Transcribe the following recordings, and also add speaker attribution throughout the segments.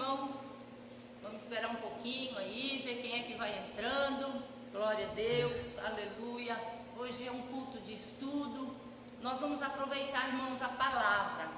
Speaker 1: irmãos? Vamos esperar um pouquinho aí, ver quem é que vai entrando. Glória a Deus, aleluia. Hoje é um culto de estudo. Nós vamos aproveitar, irmãos, a palavra.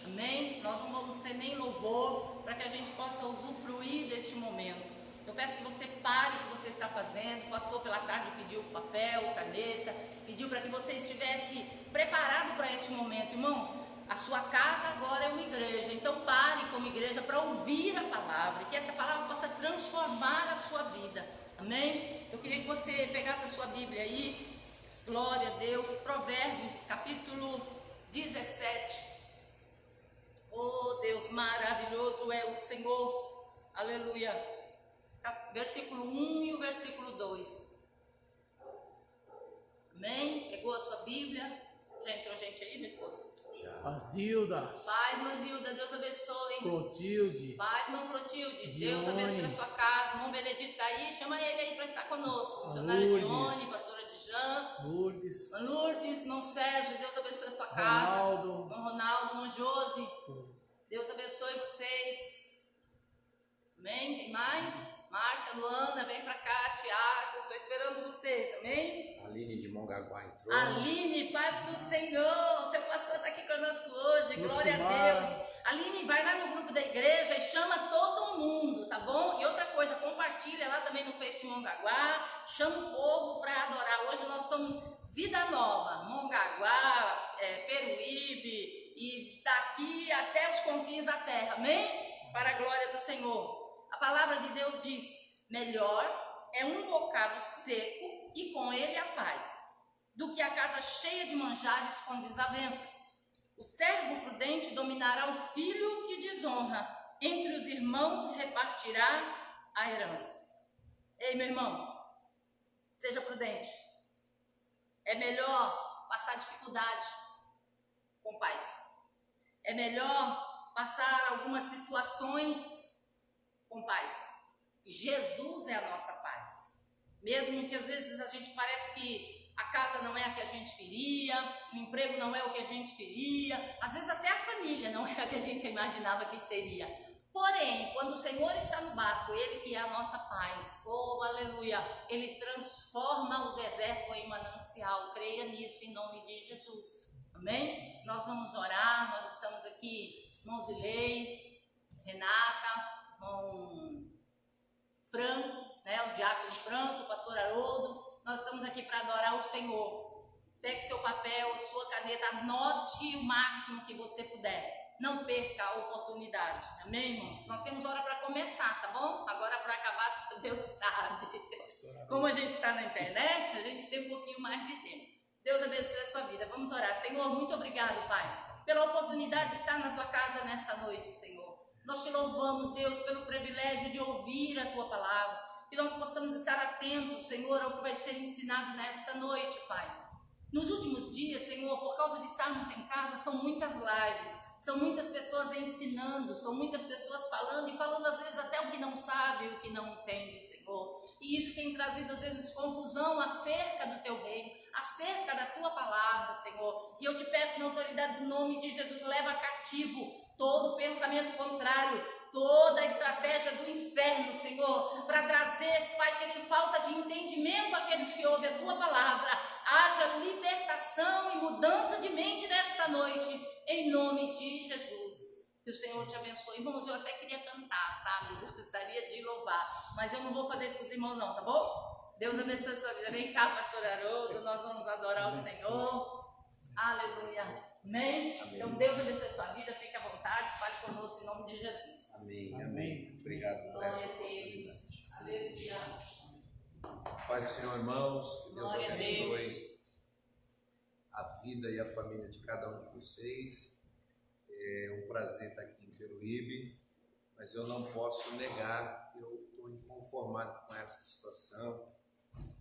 Speaker 1: Amém? Nós não vamos ter nem louvor para que a gente possa usufruir deste momento. Eu peço que você pare o que você está fazendo. O pastor pela tarde pediu papel, caneta, pediu para que você estivesse preparado para este momento. Irmãos, a sua casa agora é uma igreja, então pare como igreja para ouvir a palavra e que essa palavra possa transformar a sua vida. Amém? Eu queria que você pegasse a sua Bíblia aí. Glória a Deus. Provérbios capítulo 17. Oh, Deus, maravilhoso é o Senhor. Aleluia. Versículo 1 e o versículo 2. Amém? Pegou a sua Bíblia? Já entrou gente aí, minha esposa?
Speaker 2: Já. Azilda.
Speaker 1: Paz, Mazilda, Deus abençoe.
Speaker 2: Clotilde.
Speaker 1: Paz, irmão Clotilde. Deus abençoe a sua casa. Irmão Benedito está aí. Chama ele aí para estar conosco. Missionária Dione, pastora Dijan.
Speaker 2: Lourdes.
Speaker 1: Lourdes, irmão Sérgio. Deus abençoe a sua casa.
Speaker 2: Ronaldo.
Speaker 1: Irmão Ronaldo, irmão Josi. Deus abençoe vocês. Amém? Tem mais? Márcia, Luana, vem pra cá. Tiago, estou esperando vocês. Amém?
Speaker 3: Aline de Mongaguá entrou.
Speaker 1: Aline, paz do Senhor. Seu pastor está aqui conosco hoje. Glória a Deus. Aline, vai lá no grupo da igreja e chama todo mundo, tá bom? E outra coisa, compartilha lá também no Face de Mongaguá. Chama o povo para adorar. Hoje nós somos Vida Nova, Mongaguá, Peruíbe e daqui até os confins da terra. Amém? Para a glória do Senhor. A palavra de Deus diz: melhor é um bocado seco e com ele a paz, do que a casa cheia de manjares com desavenças. O servo prudente dominará o filho que desonra, entre os irmãos repartirá a herança. Ei, meu irmão, seja prudente. É melhor passar dificuldade com paz. É melhor passar algumas situações com paz. Jesus é a nossa paz. Mesmo que às vezes a gente parece que a casa não é a que a gente queria, o emprego não é o que a gente queria, às vezes até a família não é a que a gente imaginava que seria. Porém, quando o Senhor está no barco, Ele que é a nossa paz, oh aleluia, Ele transforma o deserto em manancial. Creia nisso em nome de Jesus. Amém? Nós vamos orar. Nós estamos aqui, irmão Zilei, Renata, irmão Franco, né, o diácono Franco, o pastor Haroldo. Nós estamos aqui para adorar o Senhor. Pegue seu papel, sua caneta, anote o máximo que você puder. Não perca a oportunidade. Amém, irmãos? Nós temos hora para começar, tá bom? Agora para acabar, Deus sabe. Como a gente está na internet, a gente tem um pouquinho mais de tempo. Deus abençoe a sua vida. Vamos orar. Senhor, muito obrigado, Pai, pela oportunidade de estar na tua casa nesta noite, Senhor. Nós te louvamos, Deus, pelo privilégio de ouvir a tua palavra. Que nós possamos estar atentos, Senhor, ao que vai ser ensinado nesta noite, Pai. Nos últimos dias, Senhor, por causa de estarmos em casa, são muitas lives, são muitas pessoas ensinando, são muitas pessoas falando e falando às vezes até o que não sabe, o que não entende, Senhor. E isso tem trazido às vezes confusão acerca do teu reino, acerca da tua palavra, Senhor. E eu te peço na autoridade do nome de Jesus, leva cativo todo pensamento contrário, toda a estratégia do inferno, Senhor, para trazer, Pai, que falta de entendimento àqueles que ouvem a tua palavra. Haja libertação e mudança de mente nesta noite, em nome de Jesus. Que o Senhor te abençoe. Irmãos, eu até queria cantar, sabe? Eu gostaria de louvar, mas eu não vou fazer isso com os irmãos não, tá bom? Deus abençoe a sua vida. Vem cá, pastor Haroldo, nós vamos adorar o Senhor. Aleluia. Amém? Então Deus abençoe a sua vida, fique à vontade, fale conosco em nome de Jesus.
Speaker 3: Amém, amém. Obrigado por
Speaker 1: Glória
Speaker 3: essa
Speaker 1: a Deus. Aleluia.
Speaker 3: Paz do Senhor, irmãos, que Deus
Speaker 1: Glória a
Speaker 3: abençoe a vida e a família de cada um de vocês. É um prazer estar aqui em Peruíbe, mas eu não posso negar que eu estou inconformado com essa situação.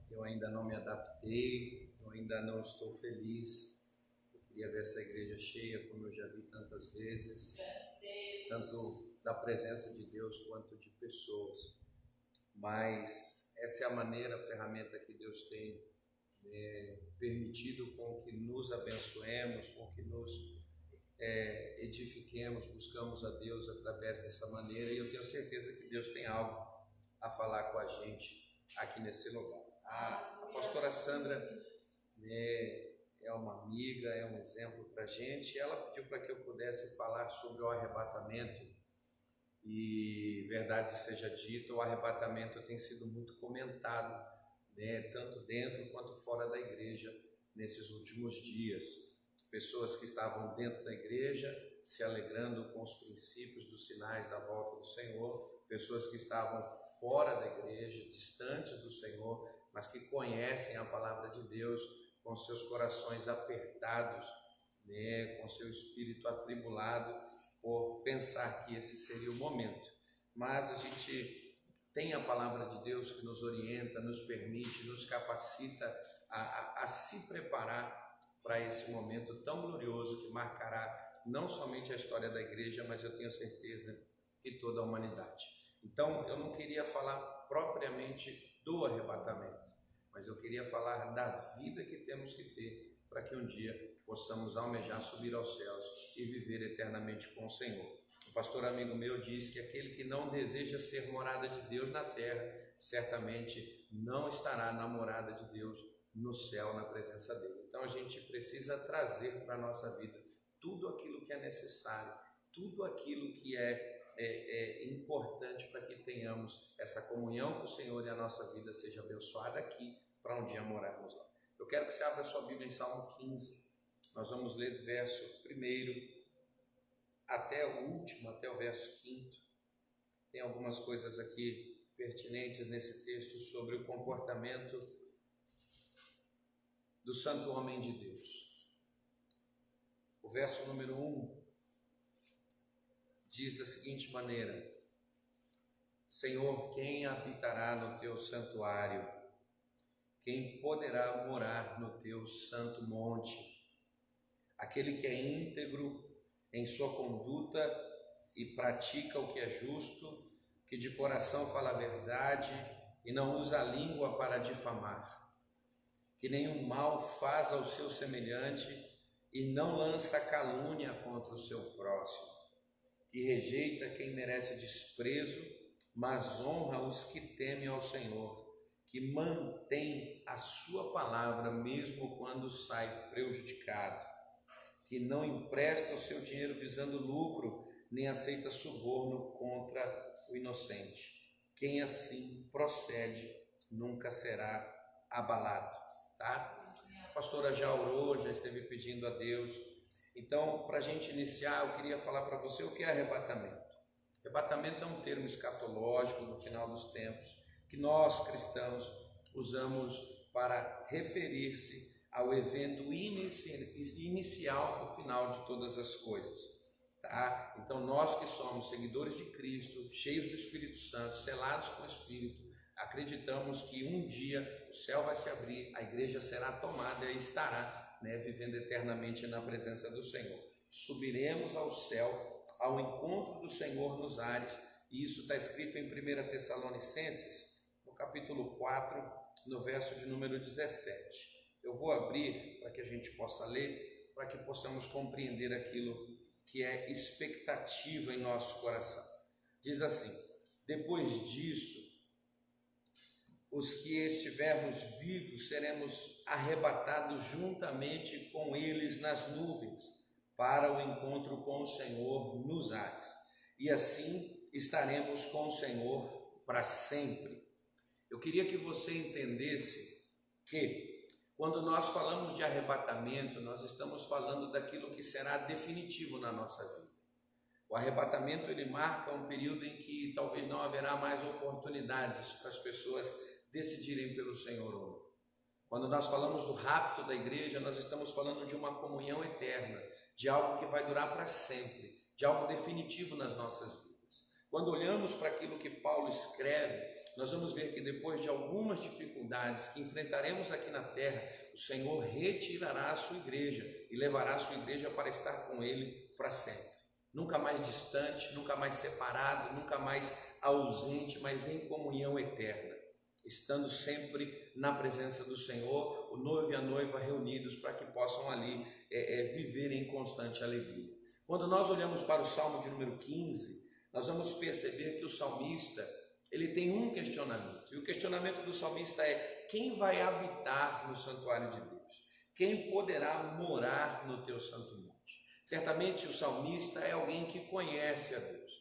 Speaker 3: Eu ainda não me adaptei, eu ainda não estou feliz. Queria ver essa igreja cheia, como eu já vi tantas vezes, tanto da presença de Deus quanto de pessoas. Mas essa é a maneira, a ferramenta que Deus tem permitido com que nos abençoemos, com que nos edifiquemos, buscamos a Deus através dessa maneira, e eu tenho certeza que Deus tem algo a falar com a gente aqui nesse lugar. A pastora Sandra, né, é uma amiga, é um exemplo para a gente. Ela pediu para que eu pudesse falar sobre o arrebatamento, e verdade seja dita, o arrebatamento tem sido muito comentado, né, tanto dentro quanto fora da igreja nesses últimos dias. Pessoas que estavam dentro da igreja se alegrando com os princípios dos sinais da volta do Senhor, pessoas que estavam fora da igreja, distantes do Senhor, mas que conhecem a palavra de Deus, com seus corações apertados, né, com seu espírito atribulado por pensar que esse seria o momento. Mas a gente tem a palavra de Deus que nos orienta, nos permite, nos capacita a se preparar para esse momento tão glorioso que marcará não somente a história da igreja, mas eu tenho certeza que toda a humanidade. Então, eu não queria falar propriamente do arrebatamento, mas eu queria falar da vida que temos que ter para que um dia possamos almejar subir aos céus e viver eternamente com o Senhor. O pastor amigo meu diz que aquele que não deseja ser morada de Deus na terra, certamente não estará na morada de Deus no céu, na presença dele. Então a gente precisa trazer para a nossa vida tudo aquilo que é necessário, tudo aquilo que é importante para que tenhamos essa comunhão com o Senhor e a nossa vida seja abençoada aqui, para um dia morarmos lá. Eu quero que você abra sua Bíblia em Salmo 15, nós vamos ler do verso 1 até o último, até o verso 5. Tem algumas coisas aqui pertinentes nesse texto sobre o comportamento do santo homem de Deus. O verso número 1 diz da seguinte maneira: Senhor, quem habitará no teu santuário? Quem poderá morar no teu santo monte? Aquele que é íntegro em sua conduta e pratica o que é justo, que de coração fala a verdade e não usa a língua para difamar, que nenhum mal faz ao seu semelhante e não lança calúnia contra o seu próximo, que rejeita quem merece desprezo, mas honra os que temem ao Senhor, que mantém a sua palavra mesmo quando sai prejudicado, que não empresta o seu dinheiro visando lucro, nem aceita suborno contra o inocente. Quem assim procede nunca será abalado. Tá? A pastora já orou, já esteve pedindo a Deus. Então, para a gente iniciar, eu queria falar para você o que é arrebatamento. Arrebatamento é um termo escatológico no final dos tempos, que nós cristãos usamos para referir-se ao evento inicial no final de todas as coisas. Tá? Então, nós que somos seguidores de Cristo, cheios do Espírito Santo, selados com o Espírito, acreditamos que um dia o céu vai se abrir, a igreja será tomada e estará, né, vivendo eternamente na presença do Senhor. Subiremos ao céu, ao encontro do Senhor nos ares, e isso está escrito em 1 Tessalonicenses, no capítulo 4, no verso de número 17. Eu vou abrir para que a gente possa ler, para que possamos compreender aquilo que é expectativa em nosso coração. Diz assim: depois disso, os que estivermos vivos seremos arrebatados juntamente com eles nas nuvens, para o encontro com o Senhor nos ares, e assim estaremos com o Senhor para sempre. Eu queria que você entendesse que quando nós falamos de arrebatamento, nós estamos falando daquilo que será definitivo na nossa vida. O arrebatamento, ele marca um período em que talvez não haverá mais oportunidades para as pessoas decidirem pelo Senhor ou não. Quando nós falamos do rapto da igreja, nós estamos falando de uma comunhão eterna, de algo que vai durar para sempre, de algo definitivo nas nossas vidas. Quando olhamos para aquilo que Paulo escreve, nós vamos ver que depois de algumas dificuldades que enfrentaremos aqui na terra, o Senhor retirará a sua igreja e levará a sua igreja para estar com Ele para sempre. Nunca mais distante, nunca mais separado, nunca mais ausente, mas em comunhão eterna, estando sempre na presença do Senhor, o noivo e a noiva reunidos para que possam ali viver em constante alegria. Quando nós olhamos para o Salmo de número 15, nós vamos perceber que o salmista, ele tem um questionamento. E o questionamento do salmista é: quem vai habitar no santuário de Deus? Quem poderá morar no teu santo monte? Certamente o salmista é alguém que conhece a Deus,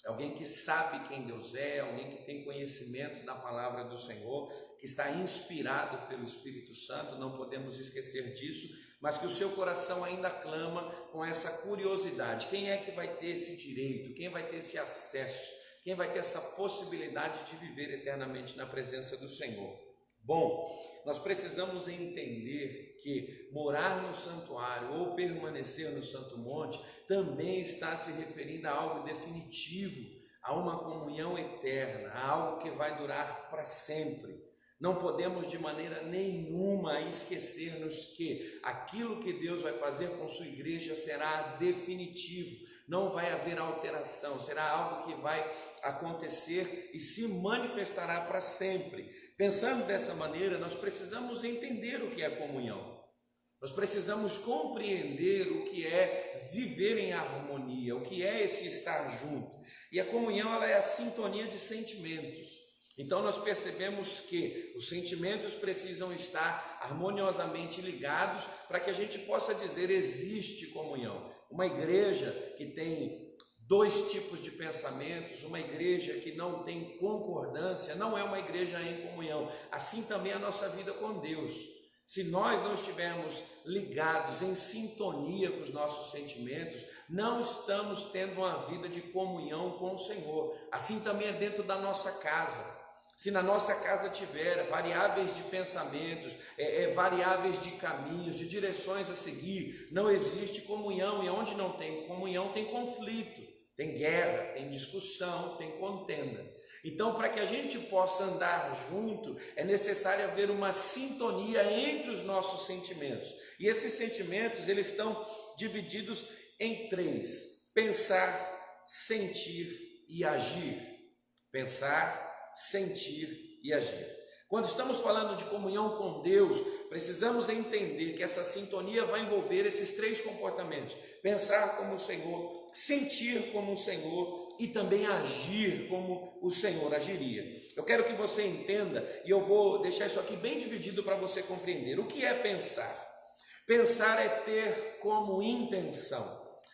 Speaker 3: é alguém que sabe quem Deus é alguém que tem conhecimento da palavra do Senhor, que está inspirado pelo Espírito Santo, não podemos esquecer disso, mas que o seu coração ainda clama com essa curiosidade: quem é que vai ter esse direito, quem vai ter esse acesso, quem vai ter essa possibilidade de viver eternamente na presença do Senhor? Bom, nós precisamos entender que morar no santuário ou permanecer no Santo Monte também está se referindo a algo definitivo, a uma comunhão eterna, a algo que vai durar para sempre. Não podemos de maneira nenhuma esquecer-nos que aquilo que Deus vai fazer com sua igreja será definitivo, não vai haver alteração, será algo que vai acontecer e se manifestará para sempre. Pensando dessa maneira, nós precisamos entender o que é comunhão. Nós precisamos compreender o que é viver em harmonia, o que é esse estar junto. E a comunhão, ela é a sintonia de sentimentos. Então nós percebemos que os sentimentos precisam estar harmoniosamente ligados para que a gente possa dizer: existe comunhão. Uma igreja que tem dois tipos de pensamentos, uma igreja que não tem concordância, não é uma igreja em comunhão. Assim também é a nossa vida com Deus. Se nós não estivermos ligados, em sintonia com os nossos sentimentos, não estamos tendo uma vida de comunhão com o Senhor. Assim também é dentro da nossa casa. Se na nossa casa tiver variáveis de pensamentos, variáveis de caminhos, de direções a seguir, não existe comunhão. E onde não tem comunhão, tem conflito, tem guerra, tem discussão, tem contenda. Então, para que a gente possa andar junto, é necessário haver uma sintonia entre os nossos sentimentos. E esses sentimentos, eles estão divididos em três: pensar, sentir e agir. Pensar, sentir e agir. Quando estamos falando de comunhão com Deus, precisamos entender que essa sintonia vai envolver esses três comportamentos: pensar como o Senhor, sentir como o Senhor e também agir como o Senhor agiria. Eu quero que você entenda, e eu vou deixar isso aqui bem dividido para você compreender. O que é pensar? Pensar é ter como intenção,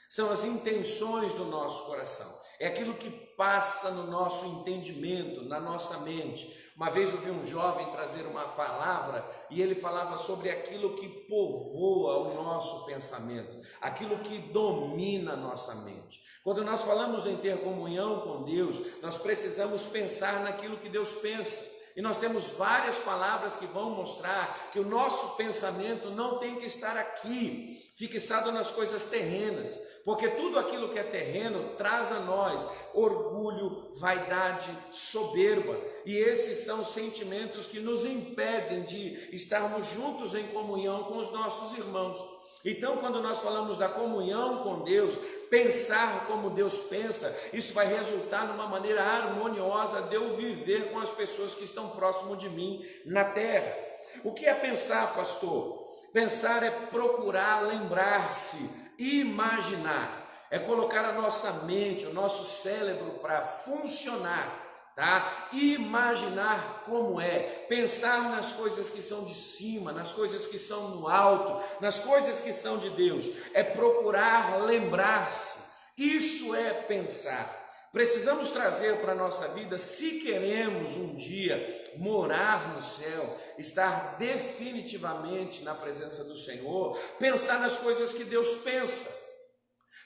Speaker 3: são as intenções do nosso coração. É aquilo que passa no nosso entendimento, na nossa mente. Uma vez eu vi um jovem trazer uma palavra e ele falava sobre aquilo que povoa o nosso pensamento, aquilo que domina a nossa mente. Quando nós falamos em ter comunhão com Deus, nós precisamos pensar naquilo que Deus pensa. E nós temos várias palavras que vão mostrar que o nosso pensamento não tem que estar aqui, fixado nas coisas terrenas, porque tudo aquilo que é terreno traz a nós orgulho, vaidade, soberba, e esses são sentimentos que nos impedem de estarmos juntos em comunhão com os nossos irmãos. Então, quando nós falamos da comunhão com Deus, pensar como Deus pensa, isso vai resultar numa maneira harmoniosa de eu viver com as pessoas que estão próximo de mim na terra. O que é pensar, pastor? Pensar é procurar lembrar-se, imaginar, é colocar a nossa mente, o nosso cérebro para funcionar. Tá? Imaginar como é, pensar nas coisas que são de cima, nas coisas que são no alto, nas coisas que são de Deus, é procurar lembrar-se. Isso é pensar. Precisamos trazer para a nossa vida, se queremos um dia morar no céu, estar definitivamente na presença do Senhor, pensar nas coisas que Deus pensa.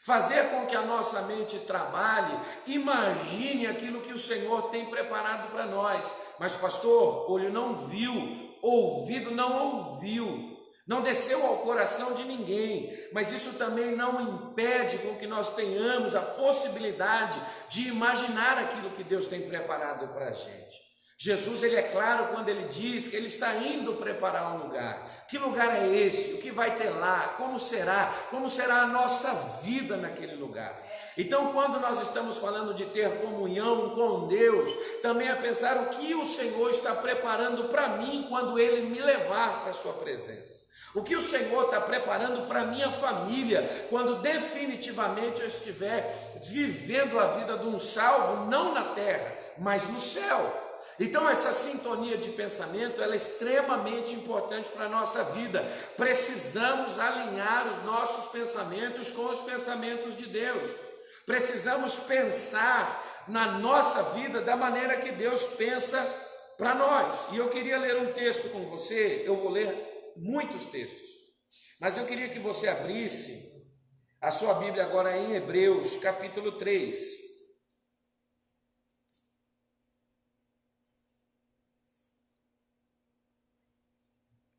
Speaker 3: Fazer com que a nossa mente trabalhe, imagine aquilo que o Senhor tem preparado para nós. Mas pastor, olho não viu, ouvido não ouviu, não desceu ao coração de ninguém, mas isso também não impede com que nós tenhamos a possibilidade de imaginar aquilo que Deus tem preparado para a gente. Jesus, ele é claro quando ele diz que ele está indo preparar um lugar. Que lugar é esse? O que vai ter lá? Como será? Como será a nossa vida naquele lugar? Então, quando nós estamos falando de ter comunhão com Deus, também é pensar o que o Senhor está preparando para mim quando ele me levar para a sua presença. O que o Senhor está preparando para a minha família, quando definitivamente eu estiver vivendo a vida de um salvo, não na terra, mas no céu. Então essa sintonia de pensamento, ela é extremamente importante para a nossa vida. Precisamos alinhar os nossos pensamentos com os pensamentos de Deus. Precisamos pensar na nossa vida da maneira que Deus pensa para nós. E eu queria ler um texto com você. Eu vou ler muitos textos, mas eu queria que você abrisse a sua Bíblia agora em Hebreus capítulo 3.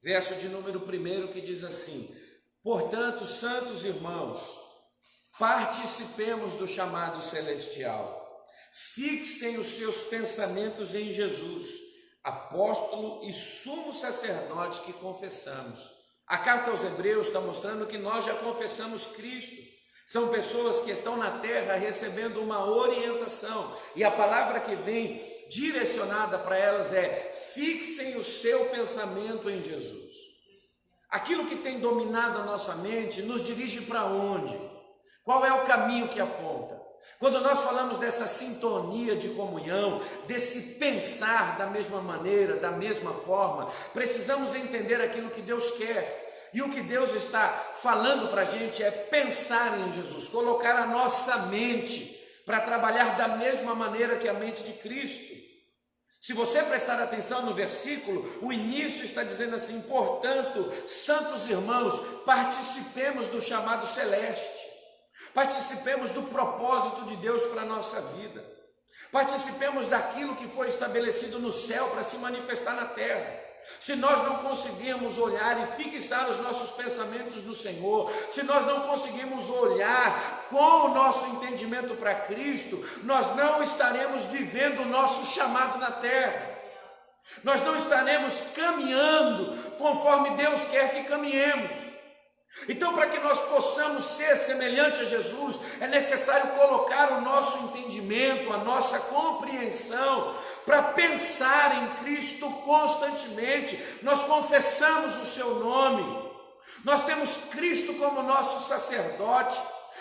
Speaker 3: Verso de número 1 que diz assim: portanto, santos irmãos, participemos do chamado celestial, fixem os seus pensamentos em Jesus, apóstolo e sumo sacerdote que confessamos. A carta aos Hebreus está mostrando que nós já confessamos Cristo. São pessoas que estão na terra recebendo uma orientação, e a palavra que vem direcionada para elas é: fixem o seu pensamento em Jesus. Aquilo que tem dominado a nossa mente nos dirige para onde? Qual é o caminho que aponta? Quando nós falamos dessa sintonia de comunhão, desse pensar da mesma maneira, da mesma forma, precisamos entender aquilo que Deus quer. E o que Deus está falando para a gente é pensar em Jesus, colocar a nossa mente para trabalhar da mesma maneira que a mente de Cristo. Se você prestar atenção no versículo, o início está dizendo assim: portanto, santos irmãos, participemos do chamado celeste, participemos do propósito de Deus para a nossa vida, participemos daquilo que foi estabelecido no céu para se manifestar na terra. Se nós não conseguirmos olhar e fixar os nossos pensamentos no Senhor, se nós não conseguirmos olhar com o nosso entendimento para Cristo, nós não estaremos vivendo o nosso chamado na terra. Nós não estaremos caminhando conforme Deus quer que caminhemos. Então, para que nós possamos ser semelhante a Jesus, é necessário colocar o nosso entendimento, a nossa compreensão, para pensar em Cristo constantemente. Nós confessamos o seu nome, nós temos Cristo como nosso sacerdote,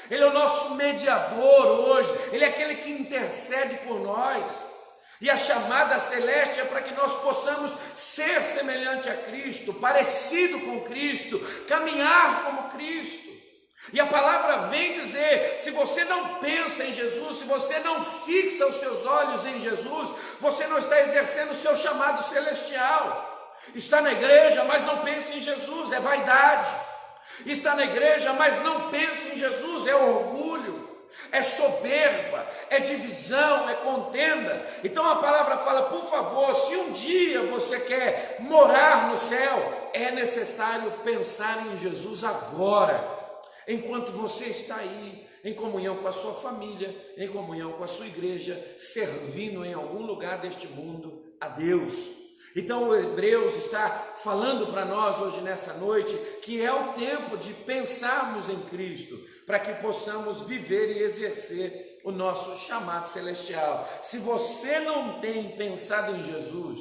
Speaker 3: Ele é o nosso mediador hoje, Ele é aquele que intercede por nós. E a chamada celeste é para que nós possamos ser semelhante a Cristo, parecido com Cristo, caminhar como Cristo. E a palavra vem dizer: se você não pensa em Jesus, se você não fixa os seus olhos em Jesus, você não está exercendo o seu chamado celestial. Está na igreja, mas não pensa em Jesus, é vaidade. Está na igreja, mas não pensa em Jesus, é orgulho. É soberba, é divisão, é contenda. Então a palavra fala: por favor, se um dia você quer morar no céu, é necessário pensar em Jesus agora, enquanto você está aí, em comunhão com a sua família, em comunhão com a sua igreja, servindo em algum lugar deste mundo a Deus. Então o Hebreus está falando para nós hoje nessa noite que é o tempo de pensarmos em Cristo, para que possamos viver e exercer o nosso chamado celestial. Se você não tem pensado em Jesus,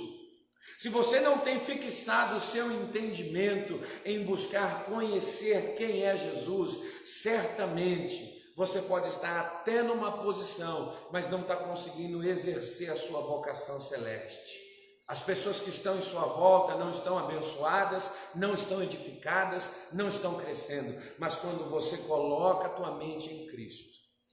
Speaker 3: se você não tem fixado o seu entendimento em buscar conhecer quem é Jesus, certamente você pode estar até numa posição, mas não está conseguindo exercer a sua vocação celeste. As pessoas que estão em sua volta não estão abençoadas, não estão edificadas, não estão crescendo. Mas quando você coloca a tua mente em Cristo,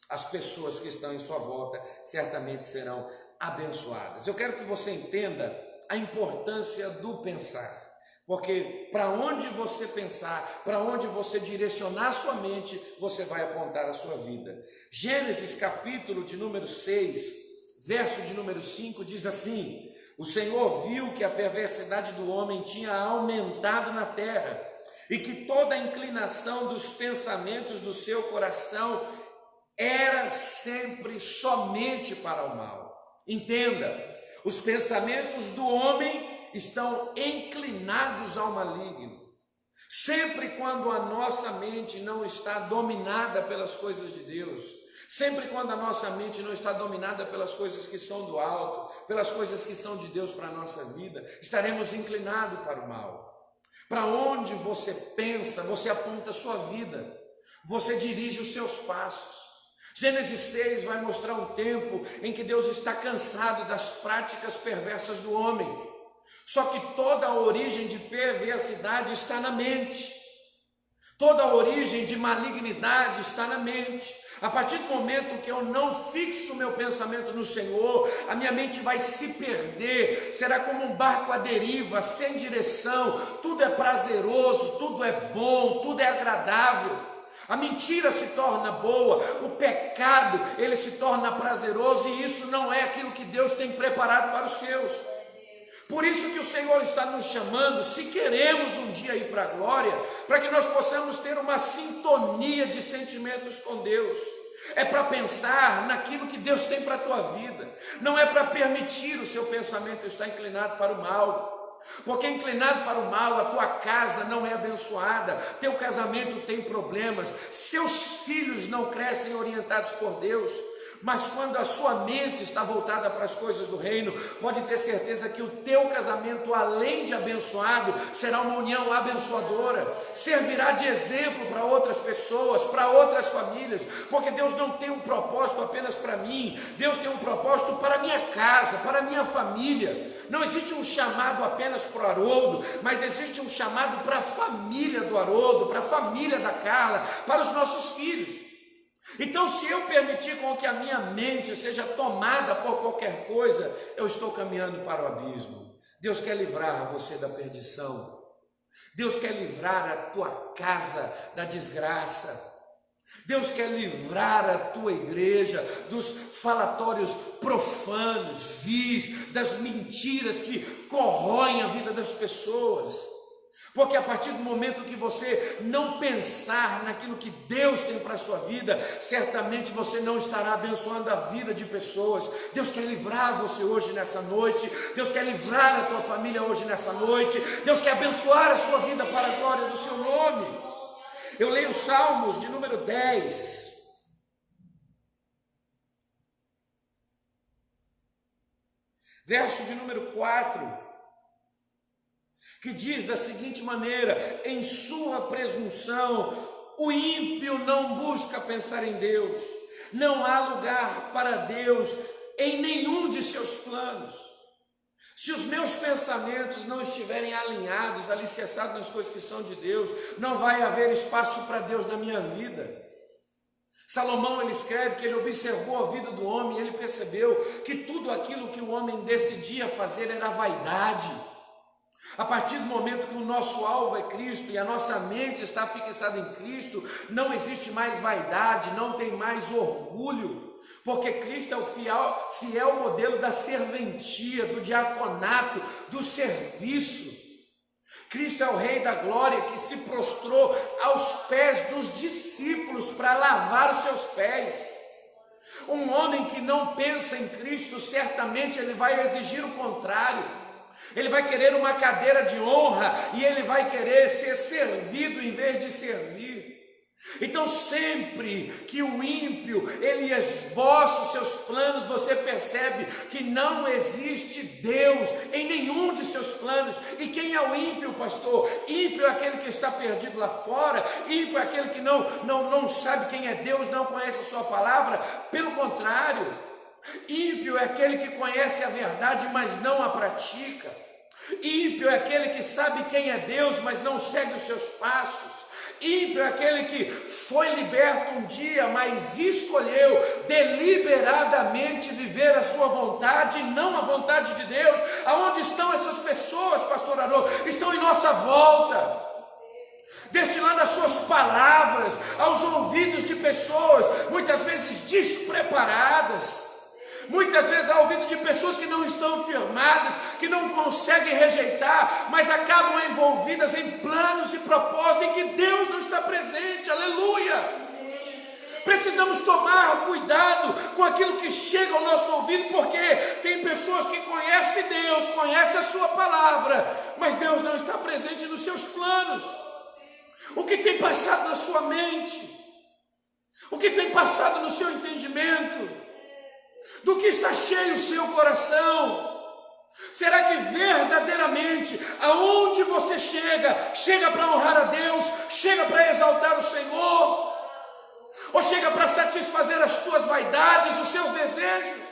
Speaker 3: as pessoas que estão em sua volta certamente serão abençoadas. Eu quero que você entenda a importância do pensar. Porque para onde você pensar, para onde você direcionar a sua mente, você vai apontar a sua vida. Gênesis capítulo de número 6, verso de número 5 diz assim: o Senhor viu que a perversidade do homem tinha aumentado na terra, e que toda a inclinação dos pensamentos do seu coração era sempre somente para o mal. Entenda, os pensamentos do homem estão inclinados ao maligno. Sempre quando a nossa mente não está dominada pelas coisas de Deus, sempre quando a nossa mente não está dominada pelas coisas que são do alto, pelas coisas que são de Deus para a nossa vida, estaremos inclinados para o mal. Para onde você pensa, você aponta a sua vida, você dirige os seus passos. Gênesis 6 vai mostrar um tempo em que Deus está cansado das práticas perversas do homem. Só que toda a origem de perversidade está na mente. Toda a origem de malignidade está na mente. A partir do momento que eu não fixo meu pensamento no Senhor, a minha mente vai se perder, será como um barco à deriva, sem direção. Tudo é prazeroso, tudo é bom, tudo é agradável. A mentira se torna boa, o pecado ele se torna prazeroso, e isso não é aquilo que Deus tem preparado para os seus. Por isso que o Senhor está nos chamando, se queremos um dia ir para a glória, para que nós possamos ter uma sintonia de sentimentos com Deus. É para pensar naquilo que Deus tem para a tua vida, não é para permitir o seu pensamento estar inclinado para o mal. Porque inclinado para o mal, a tua casa não é abençoada, teu casamento tem problemas, seus filhos não crescem orientados por Deus. Mas quando a sua mente está voltada para as coisas do reino, pode ter certeza que o teu casamento, além de abençoado, será uma união abençoadora, servirá de exemplo para outras pessoas, para outras famílias, porque Deus não tem um propósito apenas para mim, Deus tem um propósito para a minha casa, para a minha família. Não existe um chamado apenas para o Haroldo, mas existe um chamado para a família do Haroldo, para a família da Carla, para os nossos filhos. Então, se eu permitir com que a minha mente seja tomada por qualquer coisa, eu estou caminhando para o abismo. Deus quer livrar você da perdição. Deus quer livrar a tua casa da desgraça. Deus quer livrar a tua igreja dos falatórios profanos, vis, das mentiras que corroem a vida das pessoas. Porque a partir do momento que você não pensar naquilo que Deus tem para a sua vida, certamente você não estará abençoando a vida de pessoas. Deus quer livrar você hoje nessa noite, Deus quer livrar a tua família hoje nessa noite, Deus quer abençoar a sua vida para a glória do seu nome. Eu leio Salmos de número 10. Verso de número 4. Que diz da seguinte maneira: em sua presunção, o ímpio não busca pensar em Deus, não há lugar para Deus em nenhum de seus planos. Se os meus pensamentos não estiverem alinhados, alicerçados nas coisas que são de Deus, não vai haver espaço para Deus na minha vida. Salomão ele escreve que ele observou a vida do homem e ele percebeu que tudo aquilo que o homem decidia fazer era vaidade. A partir do momento que o nosso alvo é Cristo e a nossa mente está fixada em Cristo, não existe mais vaidade, não tem mais orgulho, porque Cristo é o fiel modelo da serventia, do diaconato, do serviço. Cristo é o Rei da Glória que se prostrou aos pés dos discípulos para lavar os seus pés. Um homem que não pensa em Cristo, certamente ele vai exigir o contrário. Ele vai querer uma cadeira de honra e ele vai querer ser servido em vez de servir. Então sempre que o ímpio ele esboça os seus planos, você percebe que não existe Deus em nenhum de seus planos. E quem é o ímpio, pastor? Ímpio é aquele que está perdido lá fora, ímpio é aquele que não sabe quem é Deus, não conhece a sua palavra. Pelo contrário, ímpio é aquele que conhece a verdade, mas não a pratica. Ímpio é aquele que sabe quem é Deus, mas não segue os seus passos. Ímpio é aquele que foi liberto um dia, mas escolheu deliberadamente viver a sua vontade e não a vontade de Deus. Aonde estão essas pessoas, pastor Haroldo? Estão em nossa volta, destilando as suas palavras aos ouvidos de pessoas, muitas vezes despreparadas, muitas vezes ao ouvido de pessoas que não estão firmadas, que não conseguem rejeitar, mas acabam envolvidas em planos e propósitos em que Deus não está presente. Aleluia! Precisamos tomar cuidado com aquilo que chega ao nosso ouvido, porque tem pessoas que conhecem Deus, conhecem a sua palavra, mas Deus não está presente nos seus planos. O que tem passado na sua mente? O que tem passado no seu entendimento? Do que está cheio o seu coração?
Speaker 4: Será que verdadeiramente, aonde você chega para honrar a Deus, chega para exaltar o Senhor? Ou chega para satisfazer as suas vaidades, os seus desejos?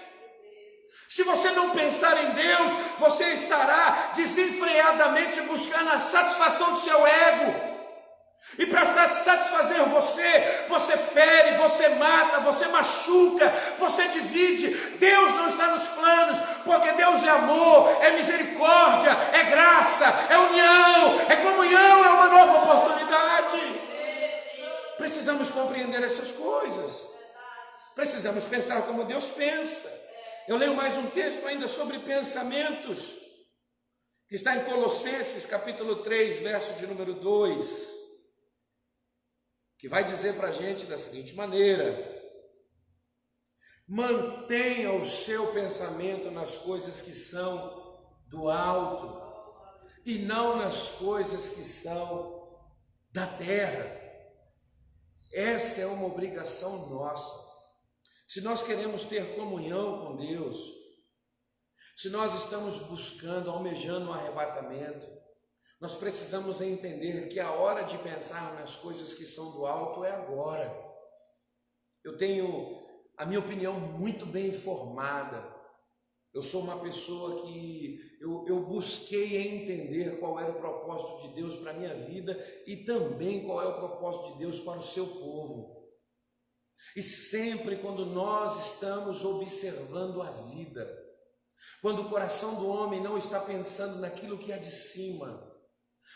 Speaker 4: Se você não pensar em Deus, você estará desenfreadamente buscando a satisfação do seu ego. E para satisfazer você fere, você mata, você machuca, você divide. Deus não está nos planos, porque Deus é amor, é misericórdia, é graça, é união, é comunhão, é uma nova oportunidade. Precisamos compreender essas coisas. Precisamos pensar como Deus pensa. Eu leio mais um texto ainda sobre pensamentos, que está em Colossenses capítulo 3, verso de número 2, que vai dizer para a gente da seguinte maneira: mantenha o seu pensamento nas coisas que são do alto, e não nas coisas que são da terra. Essa é uma obrigação nossa. Se nós queremos ter comunhão com Deus, se nós estamos buscando, almejando um arrebatamento, nós precisamos entender que a hora de pensar nas coisas que são do alto é agora. Eu tenho a minha opinião muito bem formada. Eu sou uma pessoa que eu busquei entender qual era o propósito de Deus para a minha vida e também qual é o propósito de Deus para o seu povo. E sempre quando nós estamos observando a vida, quando o coração do homem não está pensando naquilo que é de cima,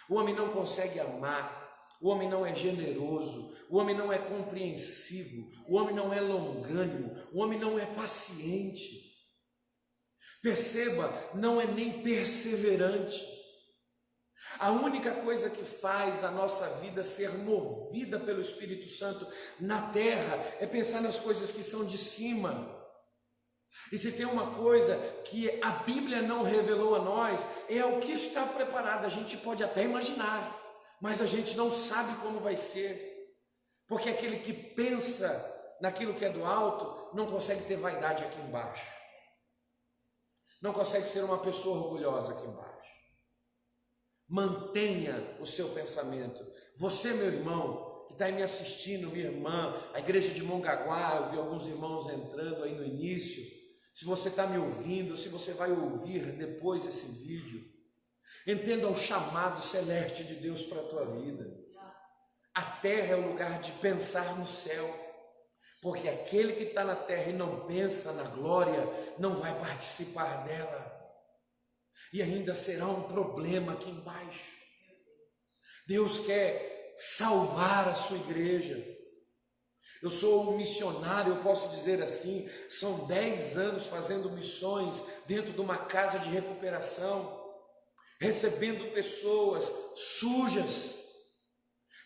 Speaker 4: o homem não consegue amar, o homem não é generoso, o homem não é compreensivo, o homem não é longânimo, o homem não é paciente. Perceba, não é nem perseverante. A única coisa que faz a nossa vida ser movida pelo Espírito Santo na terra é pensar nas coisas que são de cima. E se tem uma coisa que a Bíblia não revelou a nós, é o que está preparado. A gente pode até imaginar, mas a gente não sabe como vai ser. Porque aquele que pensa naquilo que é do alto não consegue ter vaidade aqui embaixo. Não consegue ser uma pessoa orgulhosa aqui embaixo. Mantenha o seu pensamento. Você, meu irmão, que está aí me assistindo, minha irmã, a igreja de Mongaguá, eu vi alguns irmãos entrando aí no início. Se você está me ouvindo, se você vai ouvir depois esse vídeo, entenda o chamado celeste de Deus para a tua vida. A terra é o lugar de pensar no céu, porque aquele que está na terra e não pensa na glória, não vai participar dela. E ainda será um problema aqui embaixo. Deus quer salvar a sua igreja. Eu sou um missionário, eu posso dizer assim, são 10 anos fazendo missões dentro de uma casa de recuperação, recebendo pessoas sujas,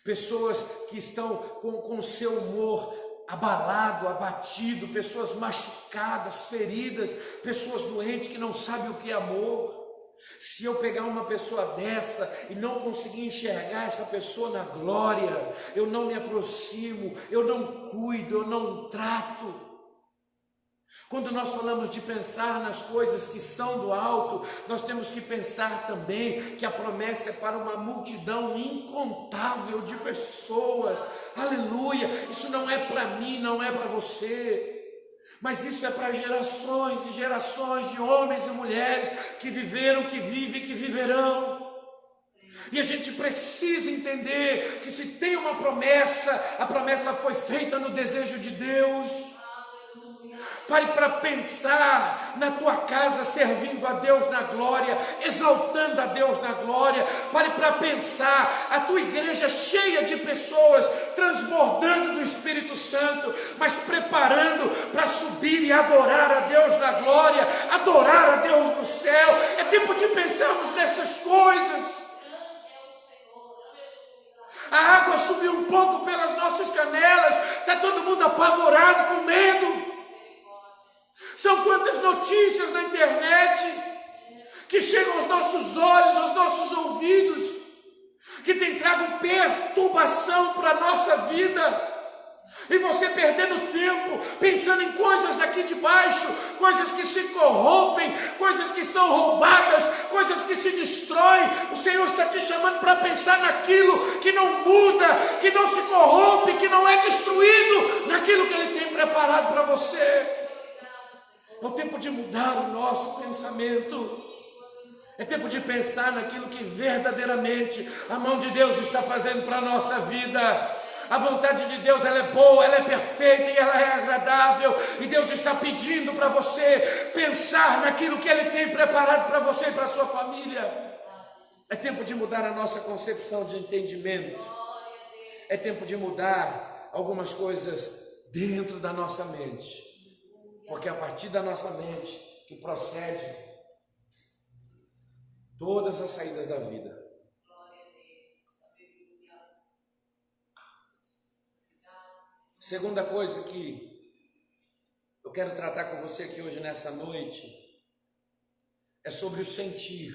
Speaker 4: pessoas que estão com o seu humor abalado, abatido, pessoas machucadas, feridas, pessoas doentes que não sabem o que é amor. Se eu pegar uma pessoa dessa e não conseguir enxergar essa pessoa na glória, eu não me aproximo, eu não cuido, eu não trato. Quando nós falamos de pensar nas coisas que são do alto, nós temos que pensar também que a promessa é para uma multidão incontável de pessoas. Aleluia! Isso não é para mim, não é para você. Mas isso é para gerações e gerações de homens e mulheres que viveram, que vivem e que viverão. E a gente precisa entender que se tem uma promessa, a promessa foi feita no desejo de Deus. Pare para pensar na tua casa servindo a Deus na glória, exaltando a Deus na glória. Pare para pensar a tua igreja cheia de pessoas transbordando do Espírito Santo, mas preparando para subir e adorar a Deus na glória, adorar a Deus no céu. É tempo de pensarmos nessas coisas. A água subiu um pouco pelas nossas canelas, está todo mundo apavorado, com medo. São quantas notícias na internet que chegam aos nossos olhos, aos nossos ouvidos, que tem trago perturbação para a nossa vida. e você perdendo tempo pensando em coisas daqui de baixo, coisas que se corrompem, coisas que são roubadas, coisas que se destroem. O Senhor está te chamando para pensar naquilo que não muda, que não se corrompe, que não é destruído, naquilo que Ele tem preparado para você. É o tempo de mudar o nosso pensamento. É tempo de pensar naquilo que verdadeiramente a mão de Deus está fazendo para a nossa vida. A vontade de Deus, ela é boa, ela é perfeita e ela é agradável. E Deus está pedindo para você pensar naquilo que Ele tem preparado para você e para a sua família. É tempo de mudar a nossa concepção de entendimento. É tempo de mudar algumas coisas dentro da nossa mente. Porque é a partir da nossa mente que procede todas as saídas da vida. Segunda coisa que eu quero tratar com você aqui hoje nessa noite é sobre o sentir.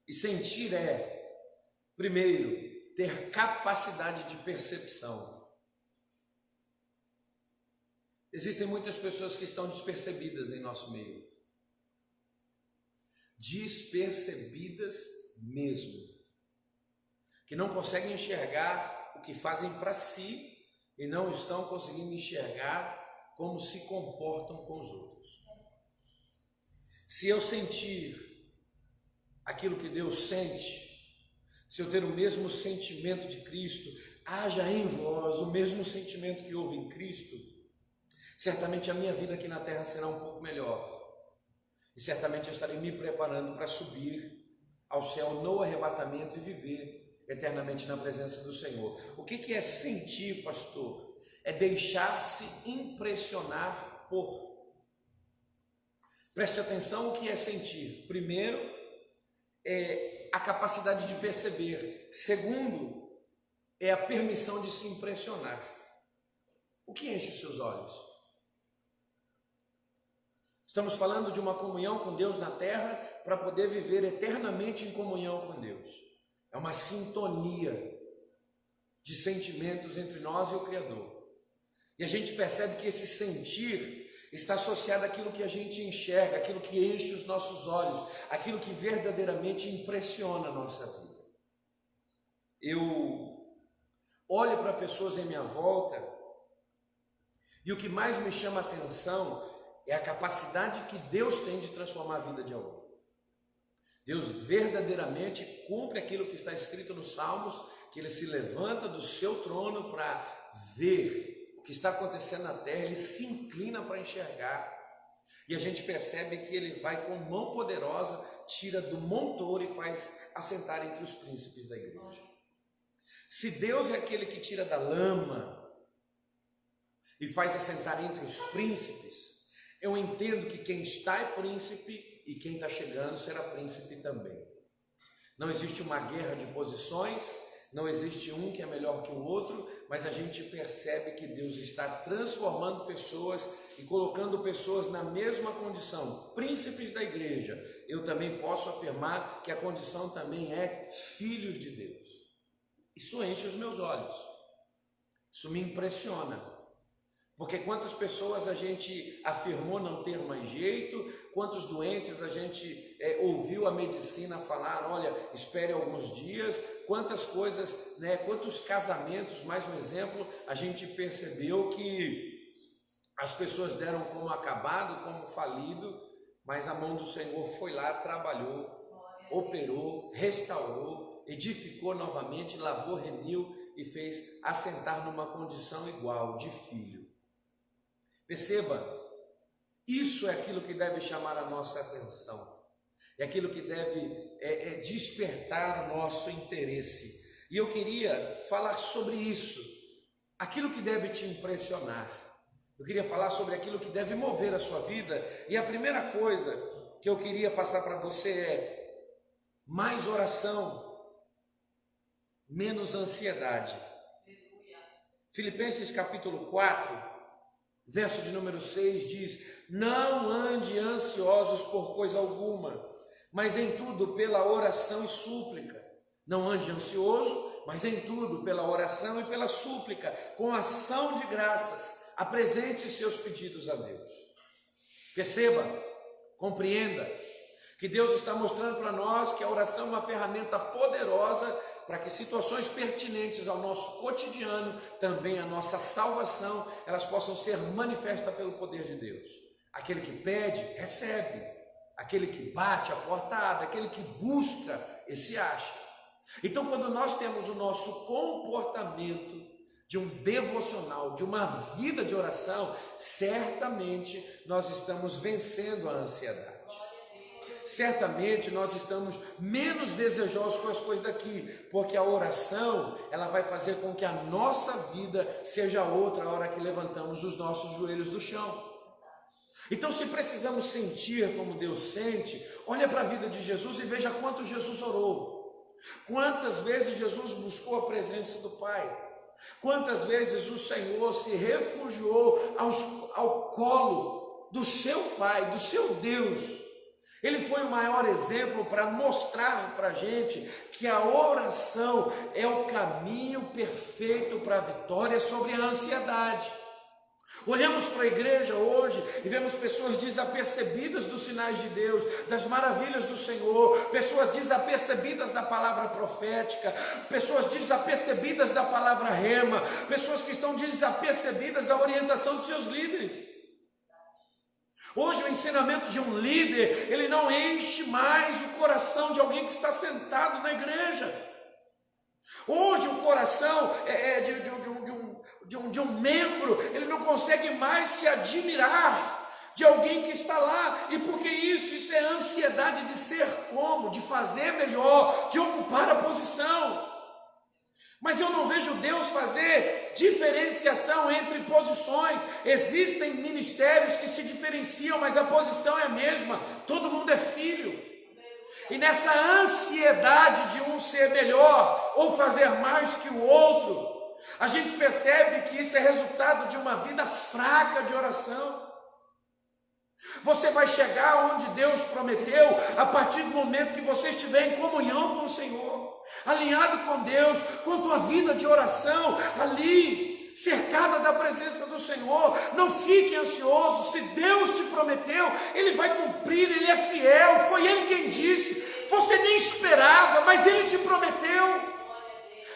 Speaker 4: E sentir é, primeiro, ter capacidade de percepção. Existem muitas pessoas que estão despercebidas em nosso meio. Despercebidas mesmo, que não conseguem enxergar o que fazem para si e não estão conseguindo enxergar como se comportam com os outros. Se eu sentir aquilo que Deus sente, se eu ter o mesmo sentimento de Cristo, haja em vós o mesmo sentimento que houve em Cristo, certamente a minha vida aqui na terra será um pouco melhor. E certamente eu estarei me preparando para subir ao céu no arrebatamento e viver eternamente na presença do Senhor. O que é sentir, pastor? É deixar-se impressionar por. Preste atenção o que é sentir. Primeiro, é a capacidade de perceber. Segundo, é a permissão de se impressionar. O que enche os seus olhos? Estamos falando de uma comunhão com Deus na terra para poder viver eternamente em comunhão com Deus. É uma sintonia de sentimentos entre nós e o Criador. E a gente percebe que esse sentir está associado àquilo que a gente enxerga, aquilo que enche os nossos olhos, aquilo que verdadeiramente impressiona a nossa vida. Eu olho para pessoas em minha volta e o que mais me chama a atenção é a capacidade que Deus tem de transformar a vida de alguém. Deus verdadeiramente cumpre aquilo que está escrito nos Salmos, que Ele se levanta do seu trono para ver o que está acontecendo na terra, Ele se inclina para enxergar. E a gente percebe que Ele vai com mão poderosa, tira do montouro e faz assentar entre os príncipes da igreja. Se Deus é aquele que tira da lama e faz assentar entre os príncipes, eu entendo que quem está é príncipe e quem está chegando será príncipe também. Não existe uma guerra de posições, não existe um que é melhor que o outro, mas a gente percebe que Deus está transformando pessoas e colocando pessoas na mesma condição. Príncipes da igreja, eu também posso afirmar que a condição também é filhos de Deus. Isso enche os meus olhos, isso me impressiona. Porque quantas pessoas a gente afirmou não ter mais jeito, quantos doentes a gente ouviu a medicina falar, olha, espere alguns dias, quantas coisas, quantos casamentos, mais um exemplo, a gente percebeu que as pessoas deram como acabado, como falido, mas a mão do Senhor foi lá, trabalhou, operou, restaurou, edificou novamente, lavou, remiu e fez assentar numa condição igual de filho. Perceba, isso é aquilo que deve chamar a nossa atenção, é aquilo que deve despertar o nosso interesse. E eu queria falar sobre isso, aquilo que deve te impressionar. Eu queria falar sobre aquilo que deve mover a sua vida. E a primeira coisa que eu queria passar para você é mais oração, menos ansiedade. Filipenses capítulo 4, verso de número 6 diz: não ande ansiosos por coisa alguma, mas em tudo pela oração e súplica. Não ande ansioso mas em tudo, pela oração e pela súplica, com ação de graças, apresente seus pedidos a Deus. Perceba, compreenda, que Deus está mostrando para nós que a oração é uma ferramenta poderosa para que situações pertinentes ao nosso cotidiano, também a nossa salvação, elas possam ser manifestas pelo poder de Deus. Aquele que pede, recebe. Aquele que bate, a porta abre. Aquele que busca, esse acha. Então, quando nós temos o nosso comportamento de um devocional, de uma vida de oração, certamente nós estamos vencendo a ansiedade. Certamente nós estamos menos desejosos com as coisas daqui, porque a oração, ela vai fazer com que a nossa vida seja outra a hora que levantamos os nossos joelhos do chão. Então, se precisamos sentir como Deus sente, olha para a vida de Jesus e veja quanto Jesus orou. Quantas vezes Jesus buscou a presença do Pai. Quantas vezes o Senhor se refugiou ao colo do seu Pai, do seu Deus. Ele foi o maior exemplo para mostrar para a gente que a oração é o caminho perfeito para a vitória sobre a ansiedade. Olhamos para a igreja hoje e vemos pessoas desapercebidas dos sinais de Deus, das maravilhas do Senhor, pessoas desapercebidas da palavra profética, pessoas desapercebidas da palavra rema, pessoas que estão desapercebidas da orientação dos seus líderes. Hoje o ensinamento de um líder, ele não enche mais o coração de alguém que está sentado na igreja. Hoje o coração de um membro, ele não consegue mais se admirar de alguém que está lá. E por que isso? Isso é ansiedade de ser como, de fazer melhor, de ocupar a posição. Mas eu não vejo Deus fazer diferenciação entre posições. Existem ministérios que se diferenciam, mas a posição é a mesma. Todo mundo é filho. E nessa ansiedade de um ser melhor ou fazer mais que o outro, a gente percebe que isso é resultado de uma vida fraca de oração. Você vai chegar onde Deus prometeu a partir do momento que você estiver em comunhão com o Senhor, alinhado com Deus, com tua vida de oração, ali, cercada da presença do Senhor. Não fique ansioso. Se Deus te prometeu, Ele vai cumprir, Ele é fiel. Foi Ele quem disse. Você nem esperava, mas Ele te prometeu.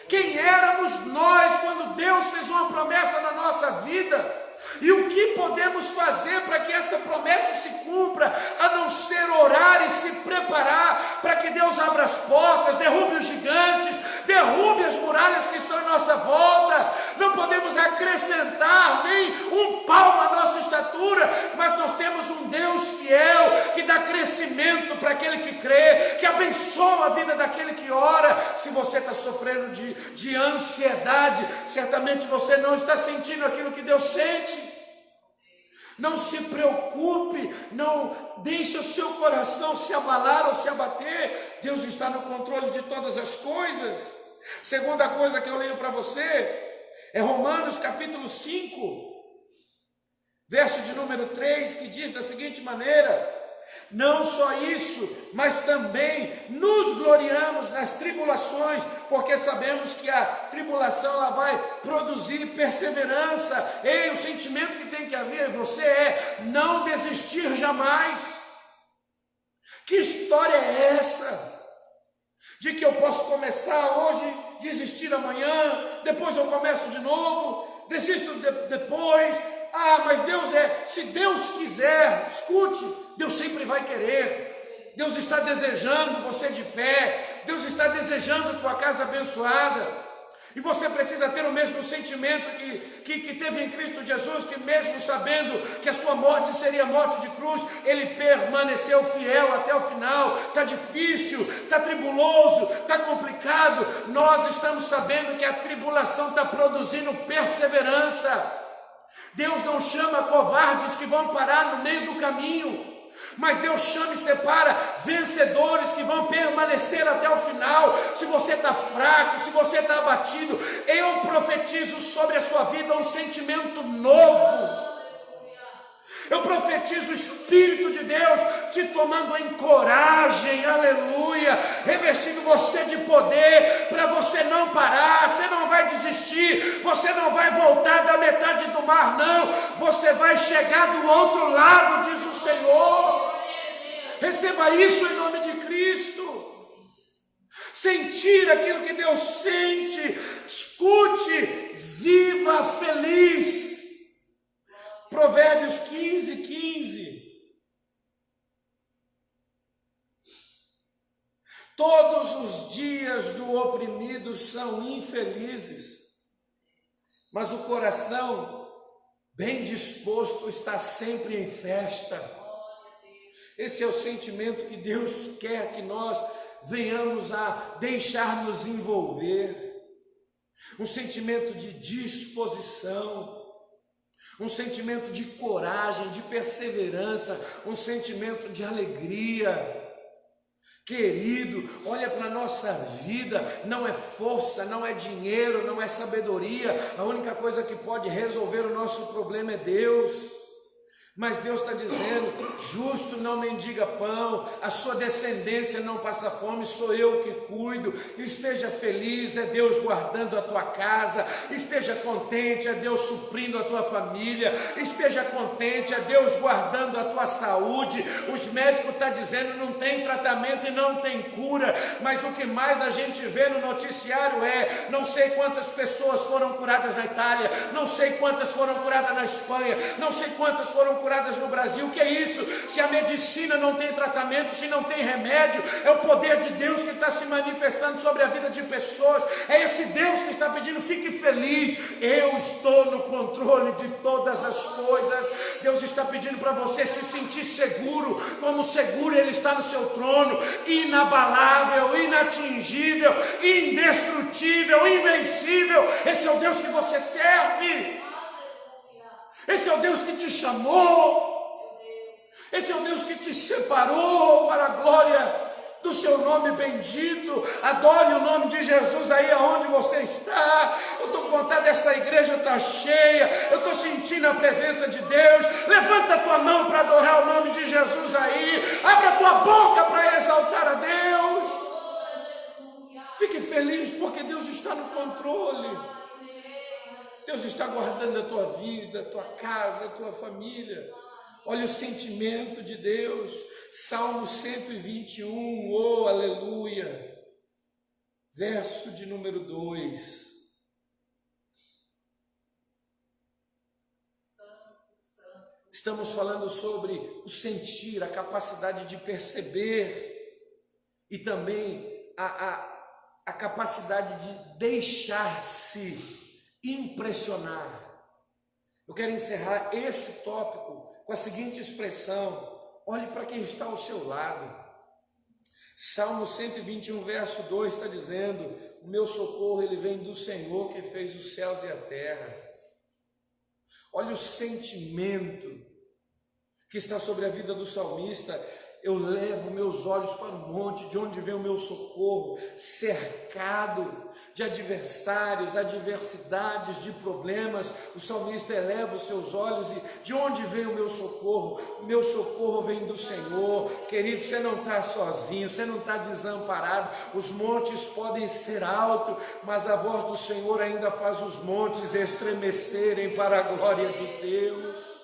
Speaker 4: Quem éramos nós quando Deus fez uma promessa na nossa vida? E o que podemos fazer para que essa promessa se cumpra, a não ser orar e se preparar para que Deus abra as portas, derrube os gigantes, derrube as muralhas que estão em nossa volta. Não podemos acrescentar nem um palmo à nossa estatura, mas nós temos um Deus fiel que dá crescimento para aquele que crê, que abençoa a vida daquele que ora. Se você está sofrendo de ansiedade, certamente você não está sentindo aquilo que Deus sente. Não se preocupe, não deixe o seu coração se abalar ou se abater. Deus está no controle de todas as coisas. Segunda coisa que eu leio para você é Romanos capítulo 5, verso de número 3, que diz da seguinte maneira: não só isso, mas também nos gloriamos nas tribulações, porque sabemos que a tribulação ela vai produzir perseverança. Ei, o sentimento que tem que haver em você é não desistir jamais. Que história é essa? De que eu posso começar hoje, desistir amanhã, depois eu começo de novo, desisto depois. Ah, mas se Deus quiser, escute, Deus sempre vai querer. Deus está desejando você de pé, Deus está desejando tua casa abençoada. E você precisa ter o mesmo sentimento que teve em Cristo Jesus, que mesmo sabendo que a sua morte seria morte de cruz, Ele permaneceu fiel até o final. Está difícil, está tribuloso, está complicado. Nós estamos sabendo que a tribulação está produzindo perseverança. Deus não chama covardes que vão parar no meio do caminho, mas Deus chama e separa vencedores que vão permanecer até o final. Se você está fraco, se você está abatido, eu profetizo sobre a sua vida um sentimento novo. Eu profetizo profetizo o Espírito de Deus te tomando em coragem, aleluia, revestindo você de poder, para você não parar, você não vai desistir, você não vai voltar da metade do mar, não, você vai chegar do outro lado, diz o Senhor. Receba isso em nome de Cristo. Sentir aquilo que Deus sente, escute, viva feliz. Provérbios 15:15. Todos os dias do oprimido são infelizes, mas o coração bem disposto está sempre em festa. Esse é o sentimento que Deus quer que nós venhamos a deixar-nos envolver. Um sentimento de disposição, um sentimento de coragem, de perseverança, um sentimento de alegria. Querido, olha para a nossa vida, não é força, não é dinheiro, não é sabedoria, a única coisa que pode resolver o nosso problema é Deus. Mas Deus está dizendo, justo não mendiga pão, a sua descendência não passa fome, sou eu que cuido, esteja feliz, é Deus guardando a tua casa, esteja contente, é Deus suprindo a tua família, esteja contente, é Deus guardando a tua saúde. Os médicos estão dizendo, não tem tratamento e não tem cura, mas o que mais a gente vê no noticiário é, não sei quantas pessoas foram curadas na Itália, não sei quantas foram curadas na Espanha, não sei quantas foram curadas no Brasil. O que é isso? Se a medicina não tem tratamento, se não tem remédio, é o poder de Deus que está se manifestando sobre a vida de pessoas. É esse Deus que está pedindo, fique feliz, eu estou no controle de todas as coisas. Deus está pedindo para você se sentir seguro, como seguro Ele está no seu trono, inabalável, inatingível, indestrutível, invencível. Esse é o Deus que você serve. Esse é o Deus que te chamou, esse é o Deus que te separou para a glória do seu nome bendito. Adore o nome de Jesus aí aonde você está. Eu estou contando, essa igreja está cheia, eu estou sentindo a presença de Deus. Levanta a tua mão para adorar o nome de Jesus aí, abre a tua boca para exaltar a Deus. Fique feliz porque Deus está no controle. Deus está guardando a tua vida, a tua casa, a tua família. Olha o sentimento de Deus. Salmo 121, oh aleluia. Verso de número 2. Estamos falando sobre o sentir, a capacidade de perceber e também a capacidade de deixar-se impressionar. Eu quero encerrar esse tópico com a seguinte expressão: olhe para quem está ao seu lado. Salmo 121, verso 2 está dizendo: o meu socorro ele vem do Senhor que fez os céus e a terra. Olha o sentimento que está sobre a vida do salmista. Eu levo meus olhos para o monte, de onde vem o meu socorro, cercado de adversários, adversidades, de problemas. O salmista eleva os seus olhos e de onde vem o meu socorro? O meu socorro vem do Senhor. Querido, você não está sozinho, você não está desamparado. Os montes podem ser altos, mas a voz do Senhor ainda faz os montes estremecerem para a glória de Deus.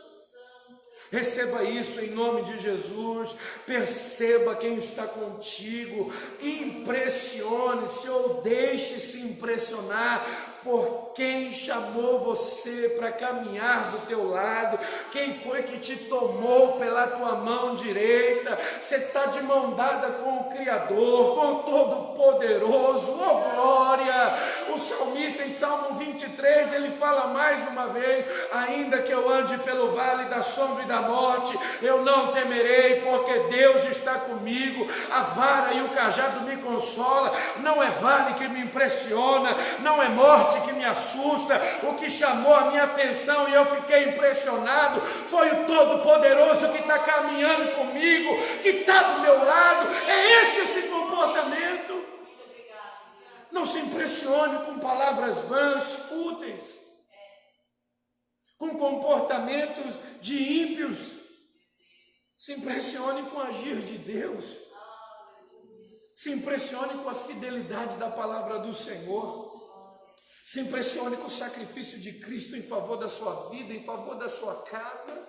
Speaker 4: Receba isso em nome de Jesus. Perceba quem está contigo, impressione-se ou deixe-se impressionar por quem chamou você para caminhar do teu lado, quem foi que te tomou pela tua mão direita. Você está de mão dada com o Criador, com o Todo-Poderoso, oh glória! O salmista em Salmo 23, ele fala mais uma vez: ainda que eu ande pelo vale da sombra e da morte, eu não temerei, porque Deus está comigo, a vara e o cajado me consola. Não é vale que me impressiona, não é morte que me assusta. O que chamou a minha atenção e eu fiquei impressionado foi o Todo-Poderoso que está caminhando comigo, que está do meu lado. É esse comportamento. Não se impressione com palavras vãs, fúteis, com comportamentos de ímpios. Se impressione com o agir de Deus. Se impressione com a fidelidade da palavra do Senhor. Se impressione com o sacrifício de Cristo em favor da sua vida, em favor da sua casa.